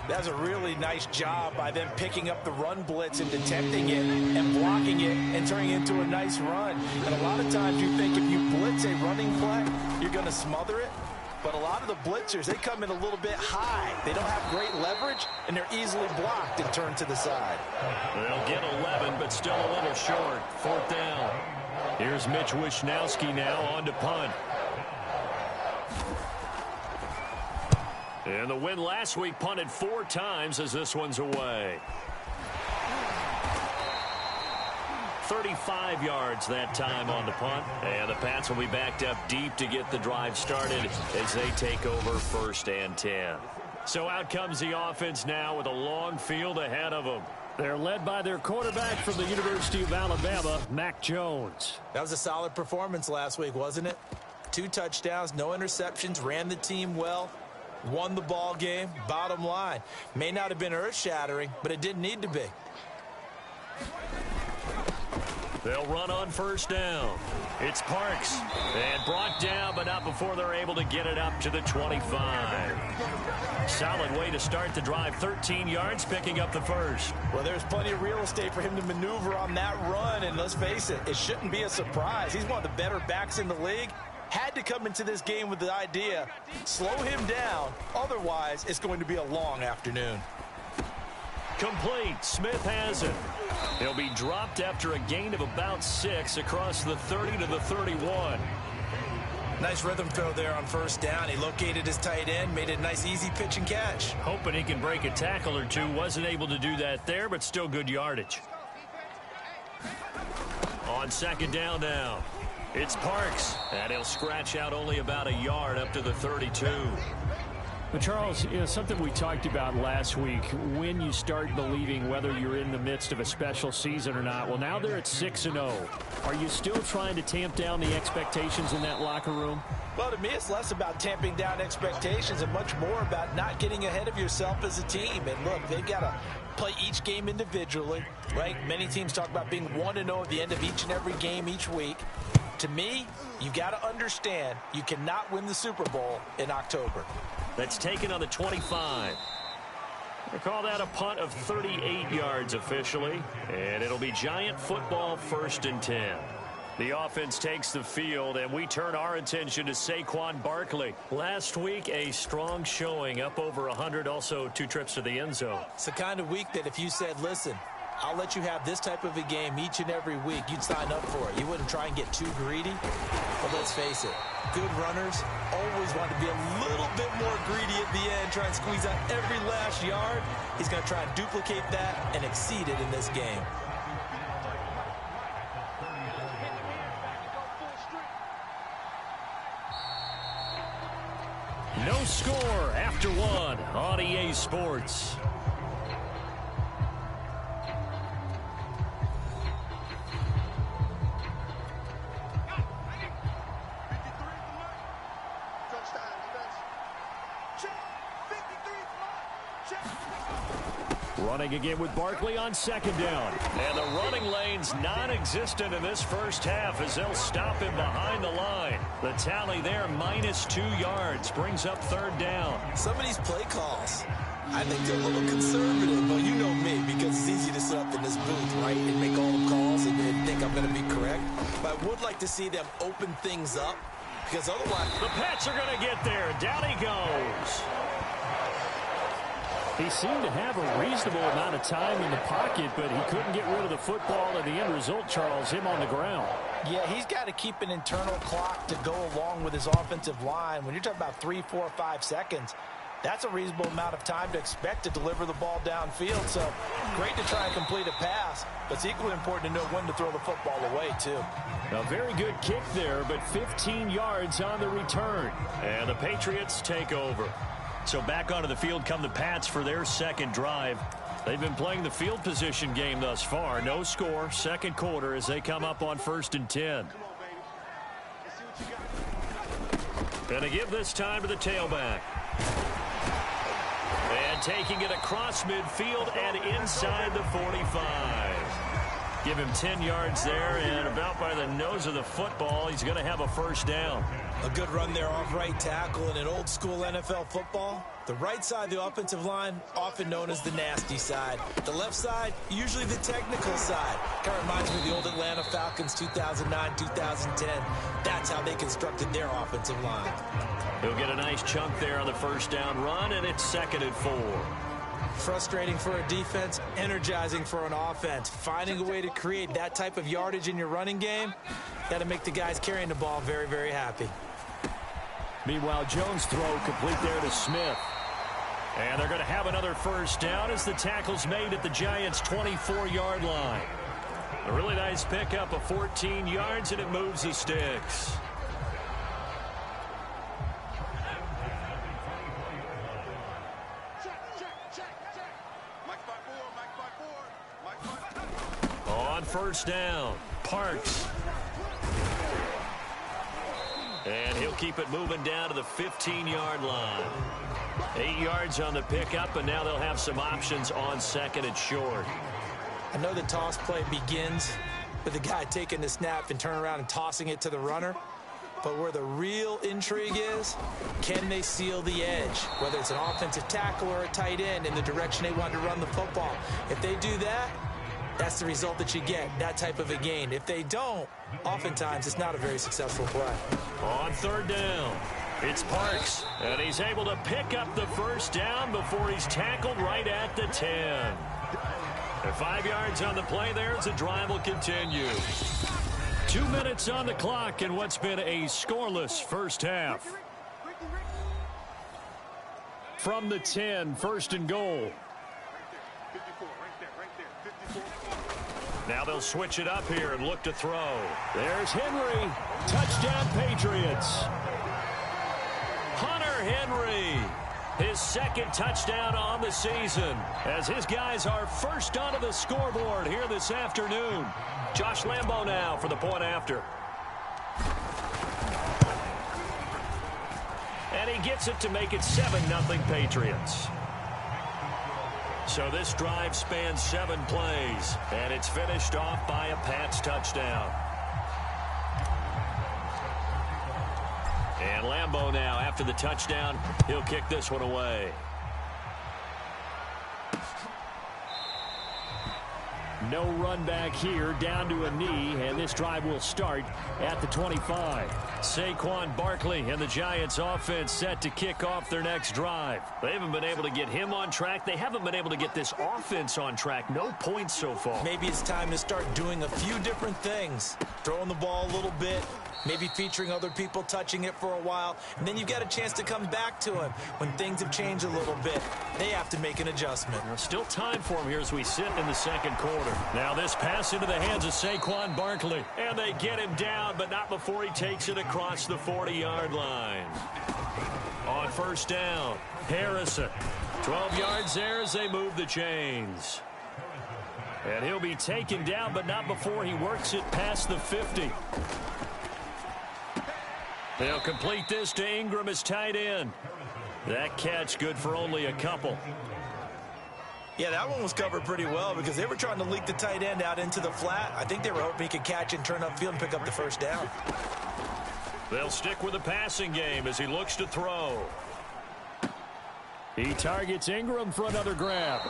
That's a really nice job by them picking up the run blitz and detecting it and blocking it and turning it into a nice run. And a lot of times you think if you blitz a running play, you're going to smother it. But a lot of the blitzers, they come in a little bit high. They don't have great leverage, and they're easily blocked and turned to the side. They'll get 11, but still a little short. Fourth down. Here's Mitch Wishnowski now on to punt. And the win last week punted 4 times as this one's away. 35 yards that time on the punt. And the Pats will be backed up deep to get the drive started as they take over 1st and 10. So out comes the offense now with a long field ahead of them. They're led by their quarterback from the University of Alabama, Mac Jones. That was a solid performance last week, wasn't it? 2 touchdowns, no interceptions, ran the team well, won the ball game. Bottom line, may not have been earth-shattering, but it didn't need to be. They'll run on first down. It's Parks. And brought down, but not before they're able to get it up to the 25. Solid way to start the drive. 13 yards, picking up the first. Well, there's plenty of real estate for him to maneuver on that run, and let's face it, it shouldn't be a surprise. He's one of the better backs in the league. Had to come into this game with the idea, slow him down, otherwise it's going to be a long afternoon. Complete. Smith has it. He'll be dropped after a gain of about 6 across the 30 to the 31. Nice rhythm throw there on first down. He located his tight end, made a nice easy pitch and catch. Hoping he can break a tackle or two. Wasn't able to do that there, but still good yardage. On second down now, it's Parks. And he'll scratch out only about a yard up to the 32. But Charles, something we talked about last week, when you start believing whether you're in the midst of a special season or not. Well, now they're at 6-0. Are you still trying to tamp down the expectations in that locker room? Well, to me, it's less about tamping down expectations and much more about not getting ahead of yourself as a team. And look, they've got to play each game individually, right? Many teams talk about being 1-0 at the end of each and every game each week. To me, you've got to understand you cannot win the Super Bowl in October. That's taken on the 25. They call that a punt of 38 yards officially, and it'll be Giant football 1st and 10. The offense takes the field, and we turn our attention to Saquon Barkley. Last week, a strong showing, up over 100, also 2 trips to the end zone. It's the kind of week that if you said, listen, I'll let you have this type of a game each and every week, you'd sign up for it. You wouldn't try and get too greedy. But let's face it, good runners always want to be a little bit more greedy at the end, try and squeeze out every last yard. He's going to try and duplicate that and exceed it in this game. No score after 1 on EA Sports. Running again with Barkley on 2nd down. And the running lane's non-existent in this first half as they'll stop him behind the line. The tally there, -2 yards, brings up 3rd down. Some of these play calls, I think they're a little conservative, but you know me, because it's easy to sit up in this booth, right, and make all the calls and think I'm going to be correct. But I would like to see them open things up, because otherwise... The Pats are going to get there. Down he goes. He seemed to have a reasonable amount of time in the pocket, but he couldn't get rid of the football, and the end result, Charles, him on the ground. Yeah, he's got to keep an internal clock to go along with his offensive line. When you're talking about 3, 4, 5 seconds, that's a reasonable amount of time to expect to deliver the ball downfield. So great to try and complete a pass, but it's equally important to know when to throw the football away, too. A very good kick there, but 15 yards on the return. And the Patriots take over. So back onto the field come the Pats for their 2nd drive. They've been playing the field position game thus far. No score, 2nd quarter as they come up on 1st and 10. Gonna give this time to the tailback. And taking it across midfield and inside the 45. Give him 10 yards there, and about by the nose of the football, he's going to have a 1st down. A good run there off right tackle in an old-school NFL football. The right side of the offensive line, often known as the nasty side. The left side, usually the technical side. Kind of reminds me of the old Atlanta Falcons 2009, 2010. That's how they constructed their offensive line. He'll get a nice chunk there on the 1st down run, and it's 2nd and 4. Frustrating for a defense, energizing for an offense. Finding a way to create that type of yardage in your running game, got to make the guys carrying the ball very, very happy. Meanwhile, Jones' throw complete there to Smith. And they're going to have another 1st down as the tackle's made at the Giants' 24-yard line. A really nice pickup of 14 yards, and it moves the sticks. On 1st down, Parks. And he'll keep it moving down to the 15-yard line. 8 yards on the pickup, and now they'll have some options on 2nd and short. I know the toss play begins with the guy taking the snap and turning around and tossing it to the runner. But where the real intrigue is, can they seal the edge? Whether it's an offensive tackle or a tight end in the direction they want to run the football. If they do that, that's the result that you get, that type of a gain. If they don't, oftentimes it's not a very successful play. On 3rd down, it's Parks, and he's able to pick up the 1st down before he's tackled right at the 10. And 5 yards on the play there as the drive will continue. 2 minutes on the clock in what's been a scoreless first half. From the 10, 1st and goal. Now they'll switch it up here and look to throw. There's Henry. Touchdown, Patriots. Hunter Henry His second touchdown on the season as his guys are first onto the scoreboard here this afternoon. Josh Lambo now for the point after. And he gets it to make it 7-0 Patriots. So this drive spans 7 plays, and it's finished off by a Pats touchdown. And Lambo now, after the touchdown, he'll kick this one away. No run back here, down to a knee, and this drive will start at the 25. Saquon Barkley and the Giants offense set to kick off their next drive. They haven't been able to get him on track. They haven't been able to get this offense on track. No points so far. Maybe it's time to start doing a few different things. Throwing the ball a little bit, maybe featuring other people touching it for a while, and then you've got a chance to come back to him when things have changed a little bit. They have to make an adjustment. Now, still time for him here as we sit in the second quarter. Now this pass into the hands of Saquon Barkley, and they get him down, but not before he takes it across the 40-yard line. On first down, Harrison. 12 yards there as they move the chains. And he'll be taken down, but not before he works it past the 50. They'll complete this to Ingram as tight end. That catch good for only a couple. Yeah, that one was covered pretty well because they were trying to leak the tight end out into the flat. I think they were hoping he could catch and turn upfield and pick up the first down. They'll stick with the passing game as he looks to throw. He targets Ingram for another grab.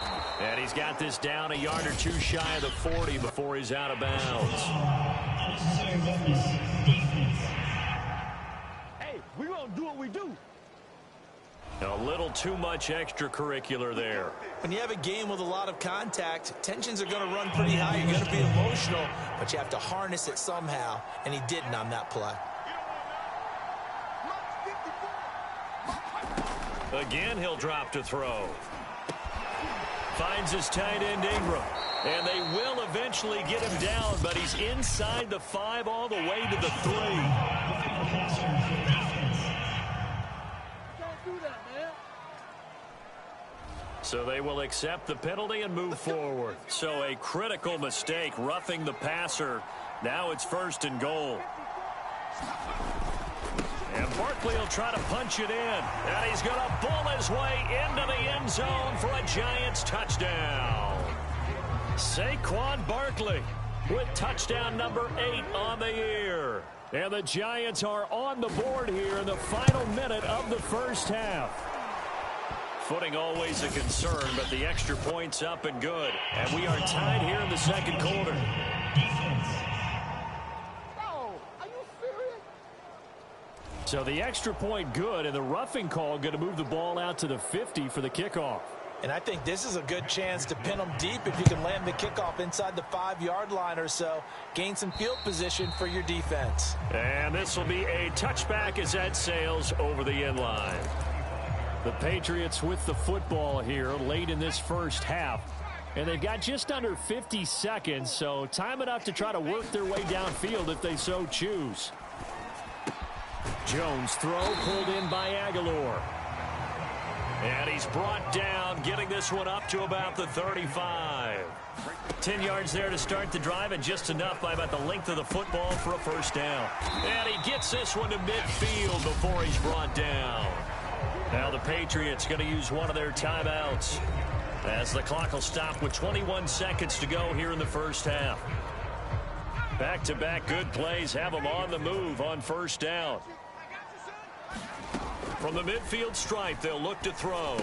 And he's got this down a yard or two shy of the 40 before he's out of bounds. Hey, we're going to do what we do. A little too much extracurricular there. When you have a game with a lot of contact, tensions are going to run pretty high. You're going to be emotional, but you have to harness it somehow, and he didn't on that play. Again, he'll drop to throw. Finds his tight end Ingram. And they will eventually get him down, but he's inside the 5 all the way to the 3. So they will accept the penalty and move forward. So a critical mistake, roughing the passer. Now it's 1st and goal. And Barkley will try to punch it in. And he's going to bull his way into the end zone for a Giants touchdown. Saquon Barkley with touchdown number 8 on the year. And the Giants are on the board here in the final minute of the first half. Footing always a concern, but the extra point's up and good. And we are tied here in the second quarter. So the extra point good, and the roughing call going to move the ball out to the 50 for the kickoff. And I think this is a good chance to pin them deep if you can land the kickoff inside the 5-yard line or so. Gain some field position for your defense. And this will be a touchback as that sails over the end line. The Patriots with the football here late in this first half. And they've got just under 50 seconds, so time enough to try to work their way downfield if they so choose. Jones throw pulled in by Aguilar. And he's brought down, getting this one up to about the 35. 10 yards there to start the drive, and just enough by about the length of the football for a first down. And he gets this one to midfield before he's brought down. Now the Patriots going to use one of their timeouts as the clock will stop with 21 seconds to go here in the first half. Back-to-back good plays have them on the move on first down. From the midfield stripe, they'll look to throw.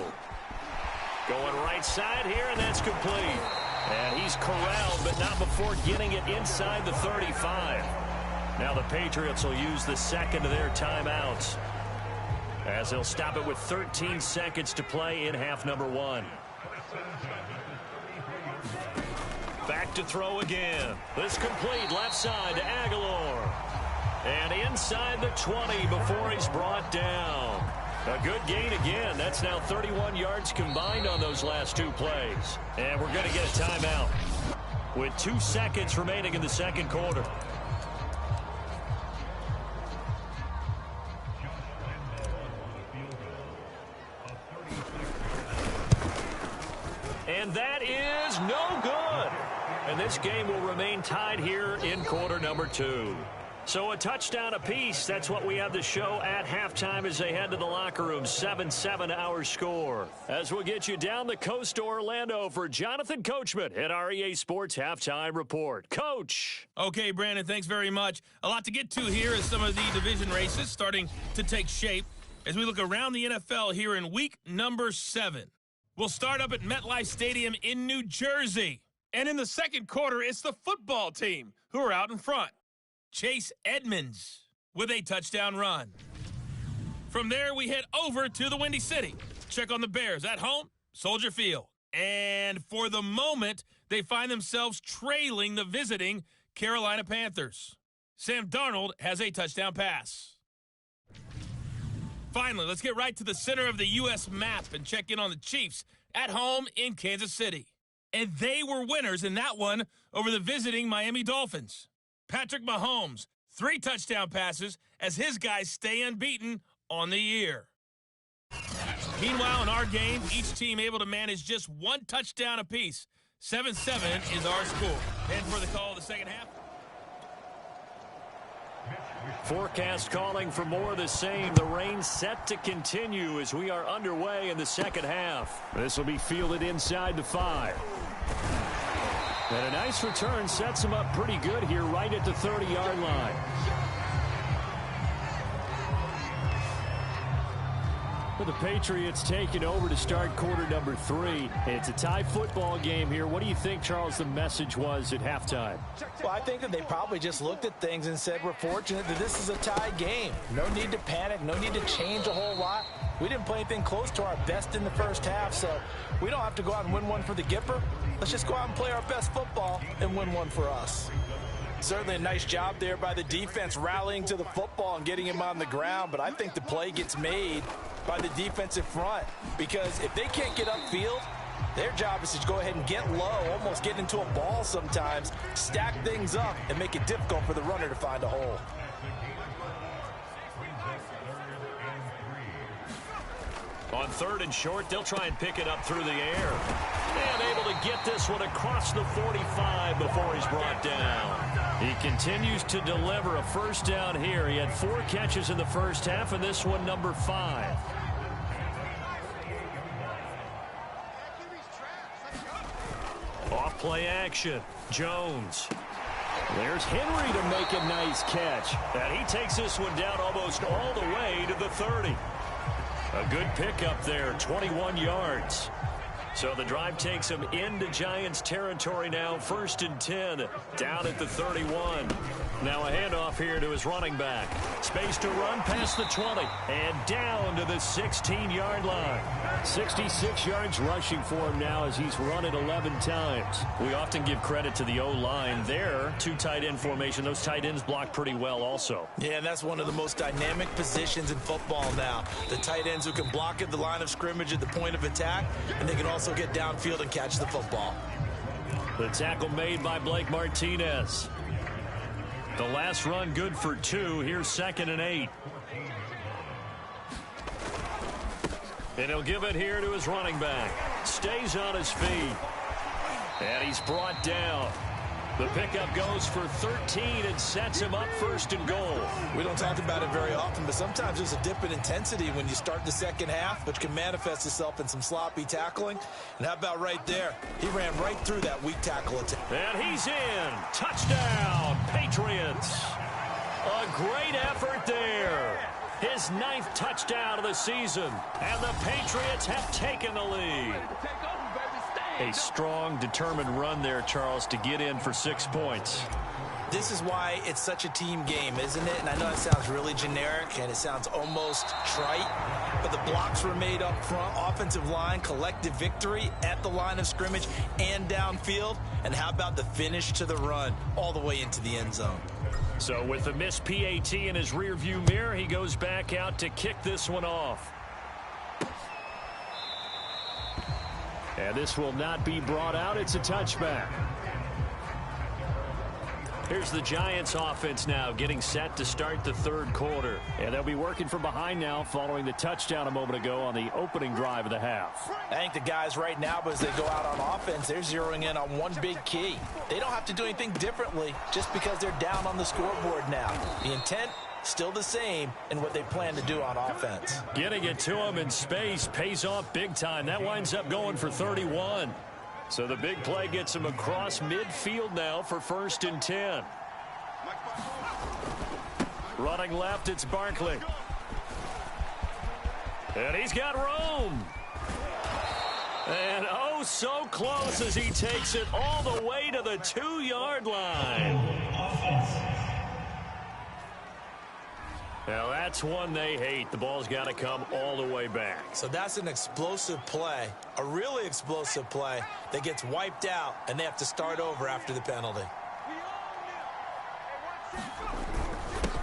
Going right side here, and that's complete. And he's corralled, but not before getting it inside the 35. Now the Patriots will use the second of their timeouts as they'll stop it with 13 seconds to play in half number 1. Back to throw again. This complete left side to Aguilar. And inside the 20 before he's brought down. A good gain again. That's now 31 yards combined on those last 2 plays. And we're going to get a timeout with 2 seconds remaining in the second quarter. is no good. And this game will remain tied here in quarter number 2. So a touchdown apiece. That's what we have to show at halftime as they head to the locker room. 7-7 our score. As we'll get you down the coast to Orlando for Jonathan Coachman at our EA Sports Halftime Report. Coach. Okay, Brandon, thanks very much. A lot to get to here as some of the division races starting to take shape as we look around the NFL here in week number 7. We'll start up at MetLife Stadium in New Jersey. And in the second quarter, it's the football team who are out in front. Chase Edmonds with a touchdown run. From there, we head over to the Windy City. Check on the Bears at home, Soldier Field. And for the moment, they find themselves trailing the visiting Carolina Panthers. Sam Darnold has a touchdown pass. Finally, let's get right to the center of the U.S. map and check in on the Chiefs at home in Kansas City. And they were winners in that one over the visiting Miami Dolphins. Patrick Mahomes, 3 touchdown passes as his guys stay unbeaten on the year. Meanwhile, in our game, each team able to manage just 1 touchdown apiece. 7-7 is our score. And for the call of the second half. Forecast calling for more of the same. The rain set to continue as we are underway in the second half. This will be fielded inside the 5. And a nice return sets him up pretty good here right at the 30-yard line. But the Patriots taking over to start quarter number 3. It's a tie football game here. What do you think, Charles, the message was at halftime? Well, I think that they probably just looked at things and said, we're fortunate that this is a tie game. No need to panic. No need to change a whole lot. We didn't play anything close to our best in the first half, so we don't have to go out and win one for the Gipper. Let's just go out and play our best football and win one for us. Certainly a nice job there by the defense rallying to the football and getting him on the ground, but I think the play gets made by the defensive front because if they can't get upfield, their job is to go ahead and get low, almost get into a ball sometimes, stack things up, and make it difficult for the runner to find a hole. On 3rd and short, they'll try and pick it up through the air. And able to get this one across the 45 before he's brought down. He continues to deliver a first down here. He had 4 catches in the first half, and this one number 5. Off play action. Jones. There's Henry to make a nice catch. And he takes this one down almost all the way to the 30. A good pickup there, 21 yards. So the drive takes him into Giants territory now, 1st and 10, down at the 31. Now a handoff here to his running back. Space to run past the 20 and down to the 16-yard line. 66 yards rushing for him now as he's run it 11 times. We often give credit to the O-line there. 2 tight end formation. Those tight ends block pretty well also. Yeah, and that's one of the most dynamic positions in football now. The tight ends who can block at the line of scrimmage at the point of attack, and they can also get downfield and catch the football. The tackle made by Blake Martinez. The last run good for 2. Here's 2nd and 8. And he'll give it here to his running back. Stays on his feet. And he's brought down. The pickup goes for 13 and sets him up 1st and goal. We don't talk about it very often, but sometimes there's a dip in intensity when you start the second half, which can manifest itself in some sloppy tackling. And how about right there? He ran right through that weak tackle attempt. And he's in. Touchdown, Patriots. A great effort there. His 9th touchdown of the season. And the Patriots have taken the lead. A strong, determined run there, Charles, to get in for 6 points. This is why it's such a team game, isn't it? And I know it sounds really generic and it sounds almost trite, but the blocks were made up front, offensive line, collective victory at the line of scrimmage and downfield. And how about the finish to the run all the way into the end zone? So with the missed PAT in his rearview mirror, he goes back out to kick this one off. And this will not be brought out. It's a touchback. Here's the Giants offense now getting set to start the third quarter. And they'll be working from behind now following the touchdown a moment ago on the opening drive of the half. I think the guys right now, as they go out on offense, they're zeroing in on one big key. They don't have to do anything differently just because they're down on the scoreboard now. The intent, still the same in what they plan to do on offense. Getting it to him in space pays off big time. That winds up going for 31. So the big play gets him across midfield now for 1st and 10. Running left, it's Barkley. And he's got room. And oh, so close as he takes it all the way to the 2-yard line. Now that's one they hate. The ball's got to come all the way back. So that's an explosive play, a really explosive play that gets wiped out, and they have to start over after the penalty.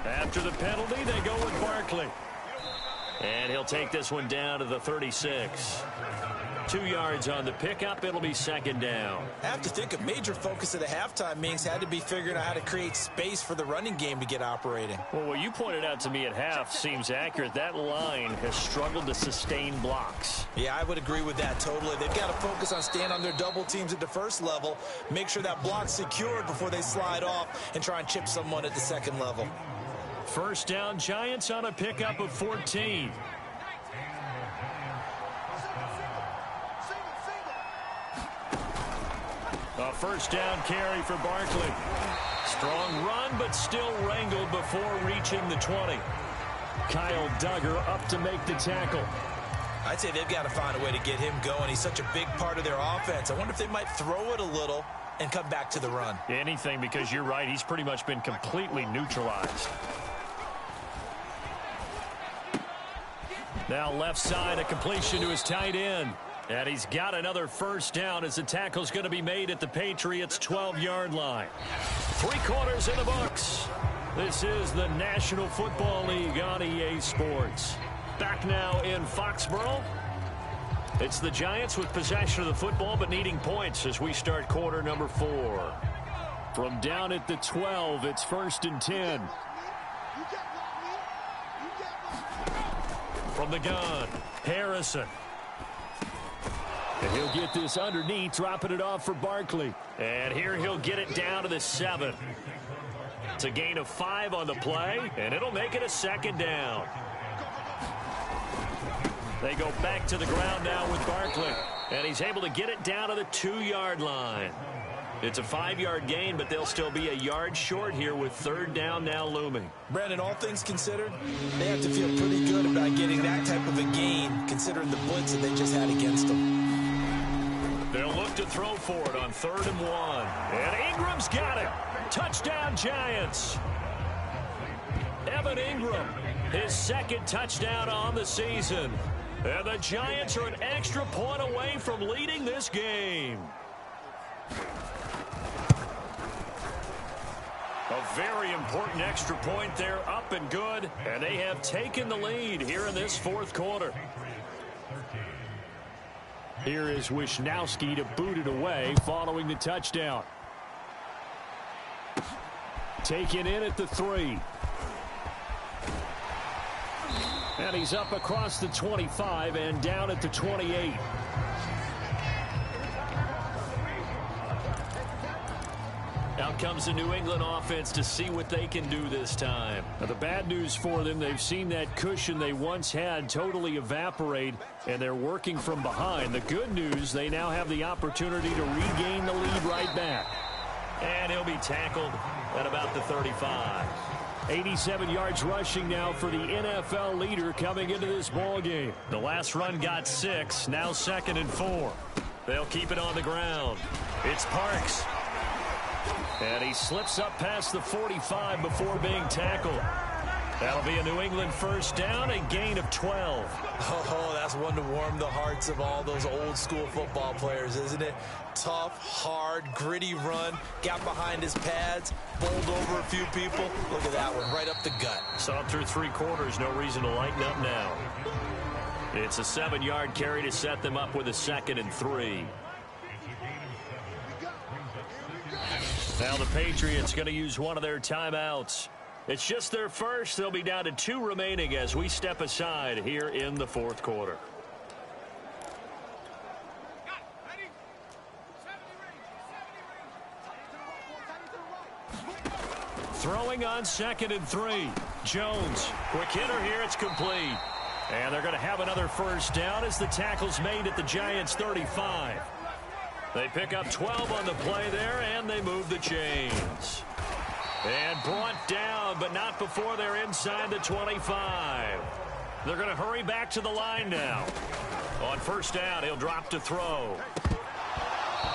After the penalty, they go with Barkley. And he'll take this one down to the 36. 2 yards on the pickup. It'll be 2nd down. I have to think a major focus of the halftime meetings had to be figuring out how to create space for the running game to get operating. Well, what you pointed out to me at half seems accurate. That line has struggled to sustain blocks. Yeah, I would agree with that totally. They've got to focus on staying on their double teams at the first level, make sure that block's secured before they slide off and try and chip someone at the second level. 1st down, Giants on a pickup of 14. A 1st down carry for Barkley. Strong run, but still wrangled before reaching the 20. Kyle Duggar up to make the tackle. I'd say they've got to find a way to get him going. He's such a big part of their offense. I wonder if they might throw it a little and come back to the run. Anything, because you're right. He's pretty much been completely neutralized. Now left side, a completion to his tight end. And he's got another 1st down as the tackle's going to be made at the Patriots' 12-yard line. 3 quarters in the books. This is the National Football League on EA Sports. Back now in Foxborough. It's the Giants with possession of the football but needing points as we start quarter number 4. From down at the 12, it's 1st and 10. From the gun, Harrison. And he'll get this underneath, dropping it off for Barkley. And here he'll get it down to the 7. It's a gain of 5 on the play, and it'll make it a 2nd down. They go back to the ground now with Barkley. And he's able to get it down to the 2-yard line. It's a 5-yard gain, but they'll still be a yard short here with 3rd down now looming. Brandon, all things considered, they have to feel pretty good about getting that type of a gain, considering the blitz that they just had against them. They'll look to throw for it on 3rd and 1. And Ingram's got it. Touchdown, Giants. Evan Ingram, his 2nd touchdown on the season. And the Giants are an extra point away from leading this game. A very important extra point there, up and good. And they have taken the lead here in this 4th quarter. Here is Wisnowski to boot it away following the touchdown. Taken in at the 3. And he's up across the 25 and down at the 28. Out comes the New England offense to see what they can do this time. Now, the bad news for them, they've seen that cushion they once had totally evaporate, and they're working from behind. The good news, they now have the opportunity to regain the lead right back. And he'll be tackled at about the 35. 87 yards rushing now for the NFL leader coming into this ball game. The last run got 6, now 2nd and 4. They'll keep it on the ground. It's Parks. And he slips up past the 45 before being tackled. That'll be a New England 1st down, a gain of 12. Oh, that's one to warm the hearts of all those old school football players, isn't it? Tough, hard, gritty run, got behind his pads, bowled over a few people. Look at that one, right up the gut. Saw him through 3 quarters, no reason to lighten up now. It's a 7-yard carry to set them up with a 2nd and 3. Now the Patriots going to use one of their timeouts. It's just their first. They'll be down to 2 remaining as we step aside here in the fourth quarter. Throwing on 2nd and 3. Jones, quick hitter here. It's complete. And they're going to have another first down as the tackle's made at the Giants' 35. They pick up 12 on the play there, and they move the chains. And brought down, but not before they're inside the 25. They're going to hurry back to the line now. On first down, he'll drop to throw.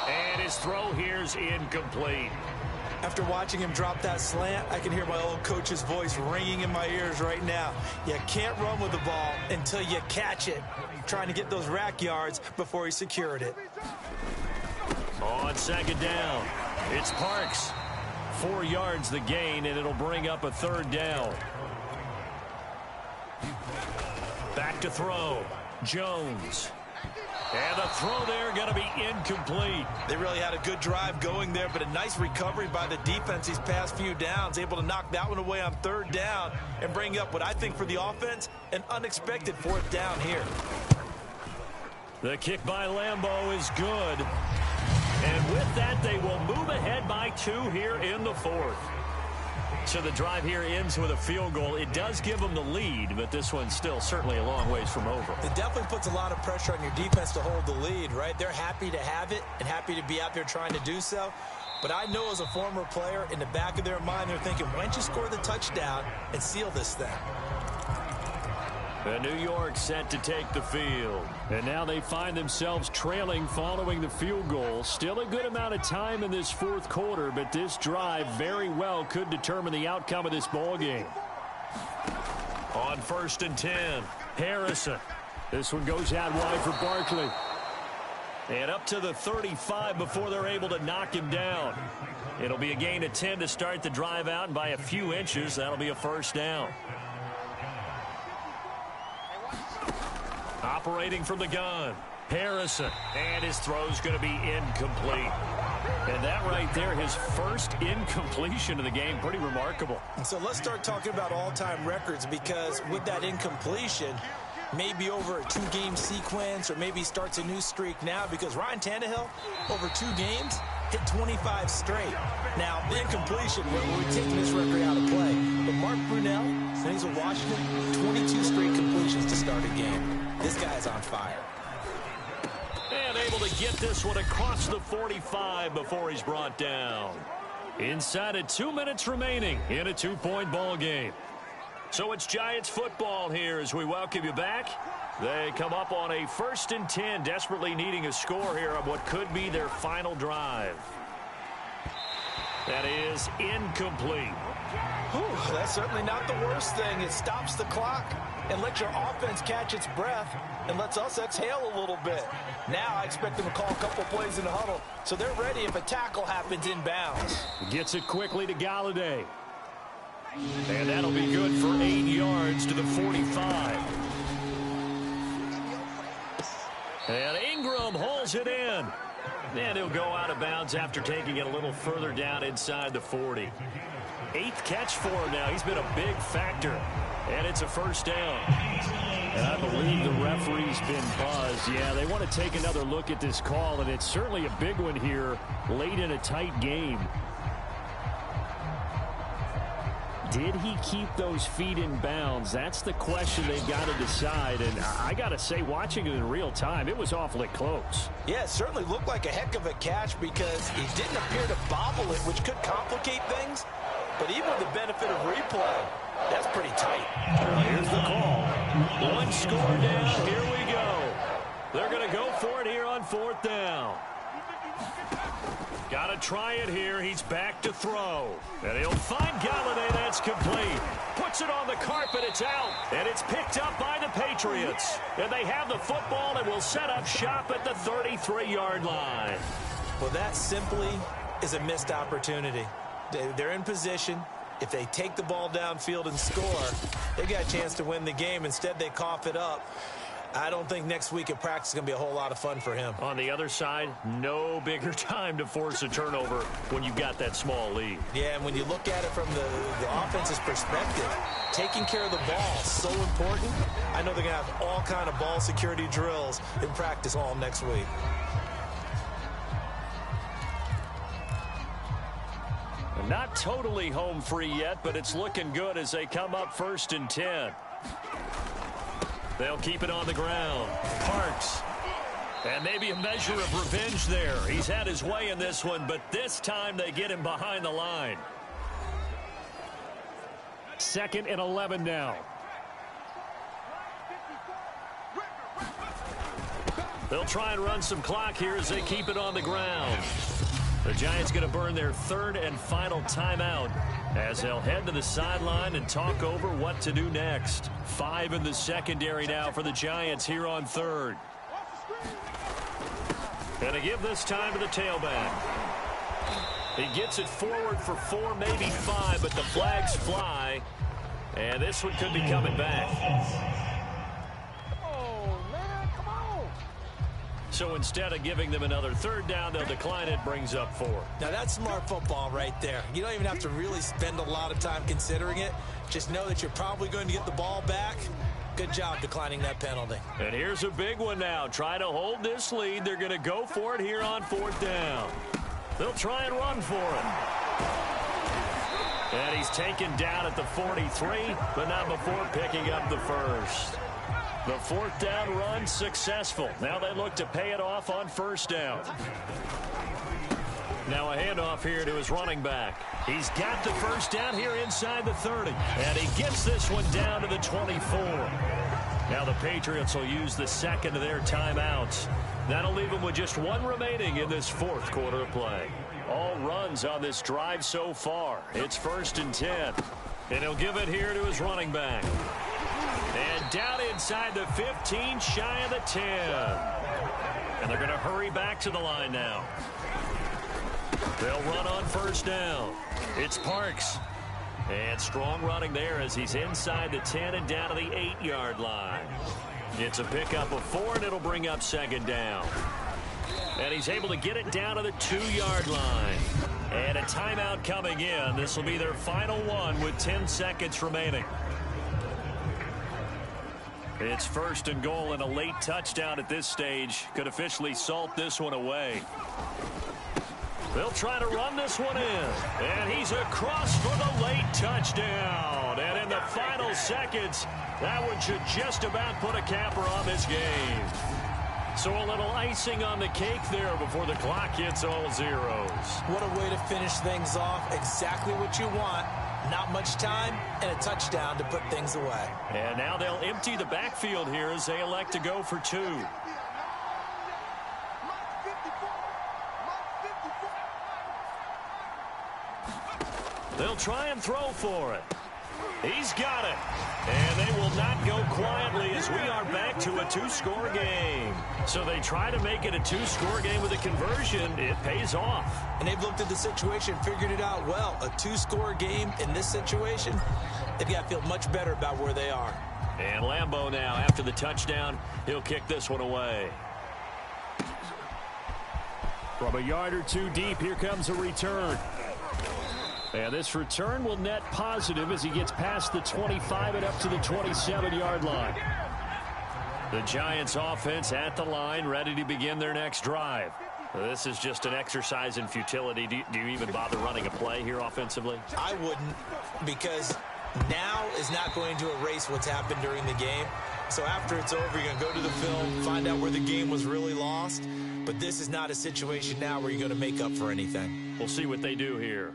And his throw here's incomplete. After watching him drop that slant, I can hear my old coach's voice ringing in my ears right now. You can't run with the ball until you catch it. Trying to get those rack yards before he secured it. On 2nd down, it's Parks. 4 yards the gain, and it'll bring up a 3rd down. Back to throw. Jones. And the throw there going to be incomplete. They really had a good drive going there, but a nice recovery by the defense these past few downs. Able to knock that one away on 3rd down and bring up what I think for the offense, an unexpected 4th down here. The kick by Lambeau is good. And with that, they will move ahead by 2 here in the 4th. So the drive here ends with a field goal. It does give them the lead, but this one's still certainly a long ways from over. It definitely puts a lot of pressure on your defense to hold the lead, right? They're happy to have it and happy to be out there trying to do so. But I know as a former player, in the back of their mind, they're thinking, why don't you score the touchdown and seal this thing? And New York set to take the field. And now they find themselves trailing following the field goal. Still a good amount of time in this 4th quarter, but this drive very well could determine the outcome of this ball game. On 1st and 10, Harrison. This one goes out wide for Barkley. And up to the 35 before they're able to knock him down. It'll be a gain of 10 to start the drive out, and by a few inches, that'll be a first down. Operating from the gun, Harrison, and his throw's going to be incomplete. And that right there, his first incompletion of the game, pretty remarkable. And so let's start talking about all-time records, because with that incompletion, maybe over a 2-game sequence, or maybe starts a new streak now, because Ryan Tannehill, over 2 games, hit 25 straight. Now, the incompletion, we're taking this record out of play. But Mark Brunell, when he's in Washington, 22 straight completions to start a game. This guy's on fire. And able to get this one across the 45 before he's brought down. Inside of 2 minutes remaining in a 2-point ball game. So it's Giants football here as we welcome you back. They come up on a 1st and 10, desperately needing a score here on what could be their final drive. That is incomplete. Whew, that's certainly not the worst thing. It stops the clock and lets your offense catch its breath and lets us exhale a little bit. Now I expect them to call a couple plays in the huddle, so they're ready if a tackle happens inbounds. Gets it quickly to Galladay. And that'll be good for 8 yards to the 45. And Ingram holds it in. And he'll go out of bounds after taking it a little further down inside the 40. 8th catch for him now. He's been a big factor. And it's a first down. And I believe the referee's been buzzed. Yeah, they want to take another look at this call, and it's certainly a big one here late in a tight game. Did he keep those feet in bounds? That's the question they've got to decide. And I got to say, watching it in real time, it was awfully close. Yeah, it certainly looked like a heck of a catch because he didn't appear to bobble it, which could complicate things. But even with the benefit of replay, that's pretty tight. Here's the call. 1 score down. Here we go. They're going to go for it here on 4th down. Got to try it here. He's back to throw. And he'll find Galladay. That's complete. Puts it on the carpet. It's out. And it's picked up by the Patriots. And they have the football and will set up shop at the 33-yard line. Well, that simply is a missed opportunity. They're in position. If they take the ball downfield and score, they got a chance to win the game. Instead, they cough it up. I don't think next week at practice is going to be a whole lot of fun for him. On the other side, no bigger time to force a turnover when you've got that small lead. Yeah, and when you look at it from the offense's perspective, taking care of the ball is so important. I know they're going to have all kind of ball security drills in practice all next week. Not totally home free yet, but it's looking good as they come up 1st and 10. They'll keep it on the ground. Parks. And maybe a measure of revenge there. He's had his way in this one, but this time they get him behind the line. 2nd and 11 now. They'll try and run some clock here as they keep it on the ground. The Giants going to burn their 3rd and final timeout as they'll head to the sideline and talk over what to do next. 5 in the secondary now for the Giants here on 3rd. And they give this time to the tailback. He gets it forward for 4, maybe 5, but the flags fly. And this one could be coming back. So instead of giving them another 3rd down, they'll decline it, brings up 4. Now that's smart football right there. You don't even have to really spend a lot of time considering it. Just know that you're probably going to get the ball back. Good job declining that penalty. And here's a big one now. Try to hold this lead. They're going to go for it here on 4th down. They'll try and run for it. And he's taken down at the 43, but not before picking up the 1st. The 4th down run successful. Now they look to pay it off on 1st down. Now a handoff here to his running back. He's got the 1st down here inside the 30. And he gets this one down to the 24. Now the Patriots will use the 2nd of their timeouts. That'll leave them with just 1 remaining in this 4th quarter of play. All runs on this drive so far. It's 1st and 10. And he'll give it here to his running back. And down inside the 15, shy of the 10. And they're going to hurry back to the line now. They'll run on 1st down. It's Parks. And strong running there as he's inside the 10 and down to the 8-yard line. It's a pickup of 4, and it'll bring up 2nd down. And he's able to get it down to the 2-yard line. And a timeout coming in. This will be their final one with 10 seconds remaining. It's 1st and goal, and a late touchdown at this stage could officially salt this one away. They'll try to run this one in. And he's across for the late touchdown. And in the final seconds, that one should just about put a capper on this game. So a little icing on the cake there before the clock hits all zeros. What a way to finish things off. Exactly what you want. Not much time and a touchdown to put things away. And now they'll empty the backfield here as they elect to go for 2. They'll try and throw for it. He's got it. And they will not go quietly as we are back to a 2-score game. So they try to make it a 2-score game with a conversion. It pays off. And they've looked at the situation, figured it out well. A 2-score game in this situation, they've got to feel much better about where they are. And Lambeau now, after the touchdown, he'll kick this one away. From a yard or 2 deep, here comes a return. And this return will net positive as he gets past the 25 and up to the 27-yard line. The Giants offense at the line, ready to begin their next drive. This is just an exercise in futility. Do you even bother running a play here offensively? I wouldn't, because now is not going to erase what's happened during the game. So after it's over, you're going to go to the film, find out where the game was really lost. But this is not a situation now where you're going to make up for anything. We'll see what they do here.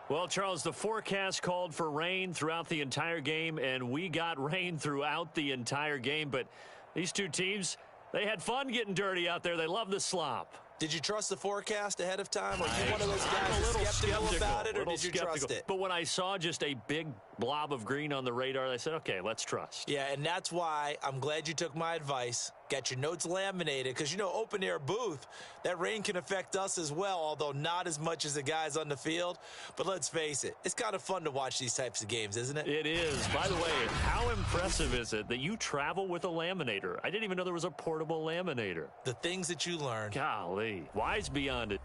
Well, Charles, the forecast called for rain throughout the entire game, and we got rain throughout the entire game. But these two teams, they had fun getting dirty out there. They love the slop. Did you trust the forecast ahead of time? Are you one of those guys that's skeptical about it, or did you trust it? But when I saw just a big blob of green on the radar, I said, okay, let's trust. Yeah, and that's why I'm glad you took my advice. Got your notes laminated because, open air booth, that rain can affect us as well, although not as much as the guys on the field. But let's face it, it's kind of fun to watch these types of games, isn't it? It is. By the way, how impressive is it that you travel with a laminator? I didn't even know there was a portable laminator. The things that you learn. Golly, wise beyond it.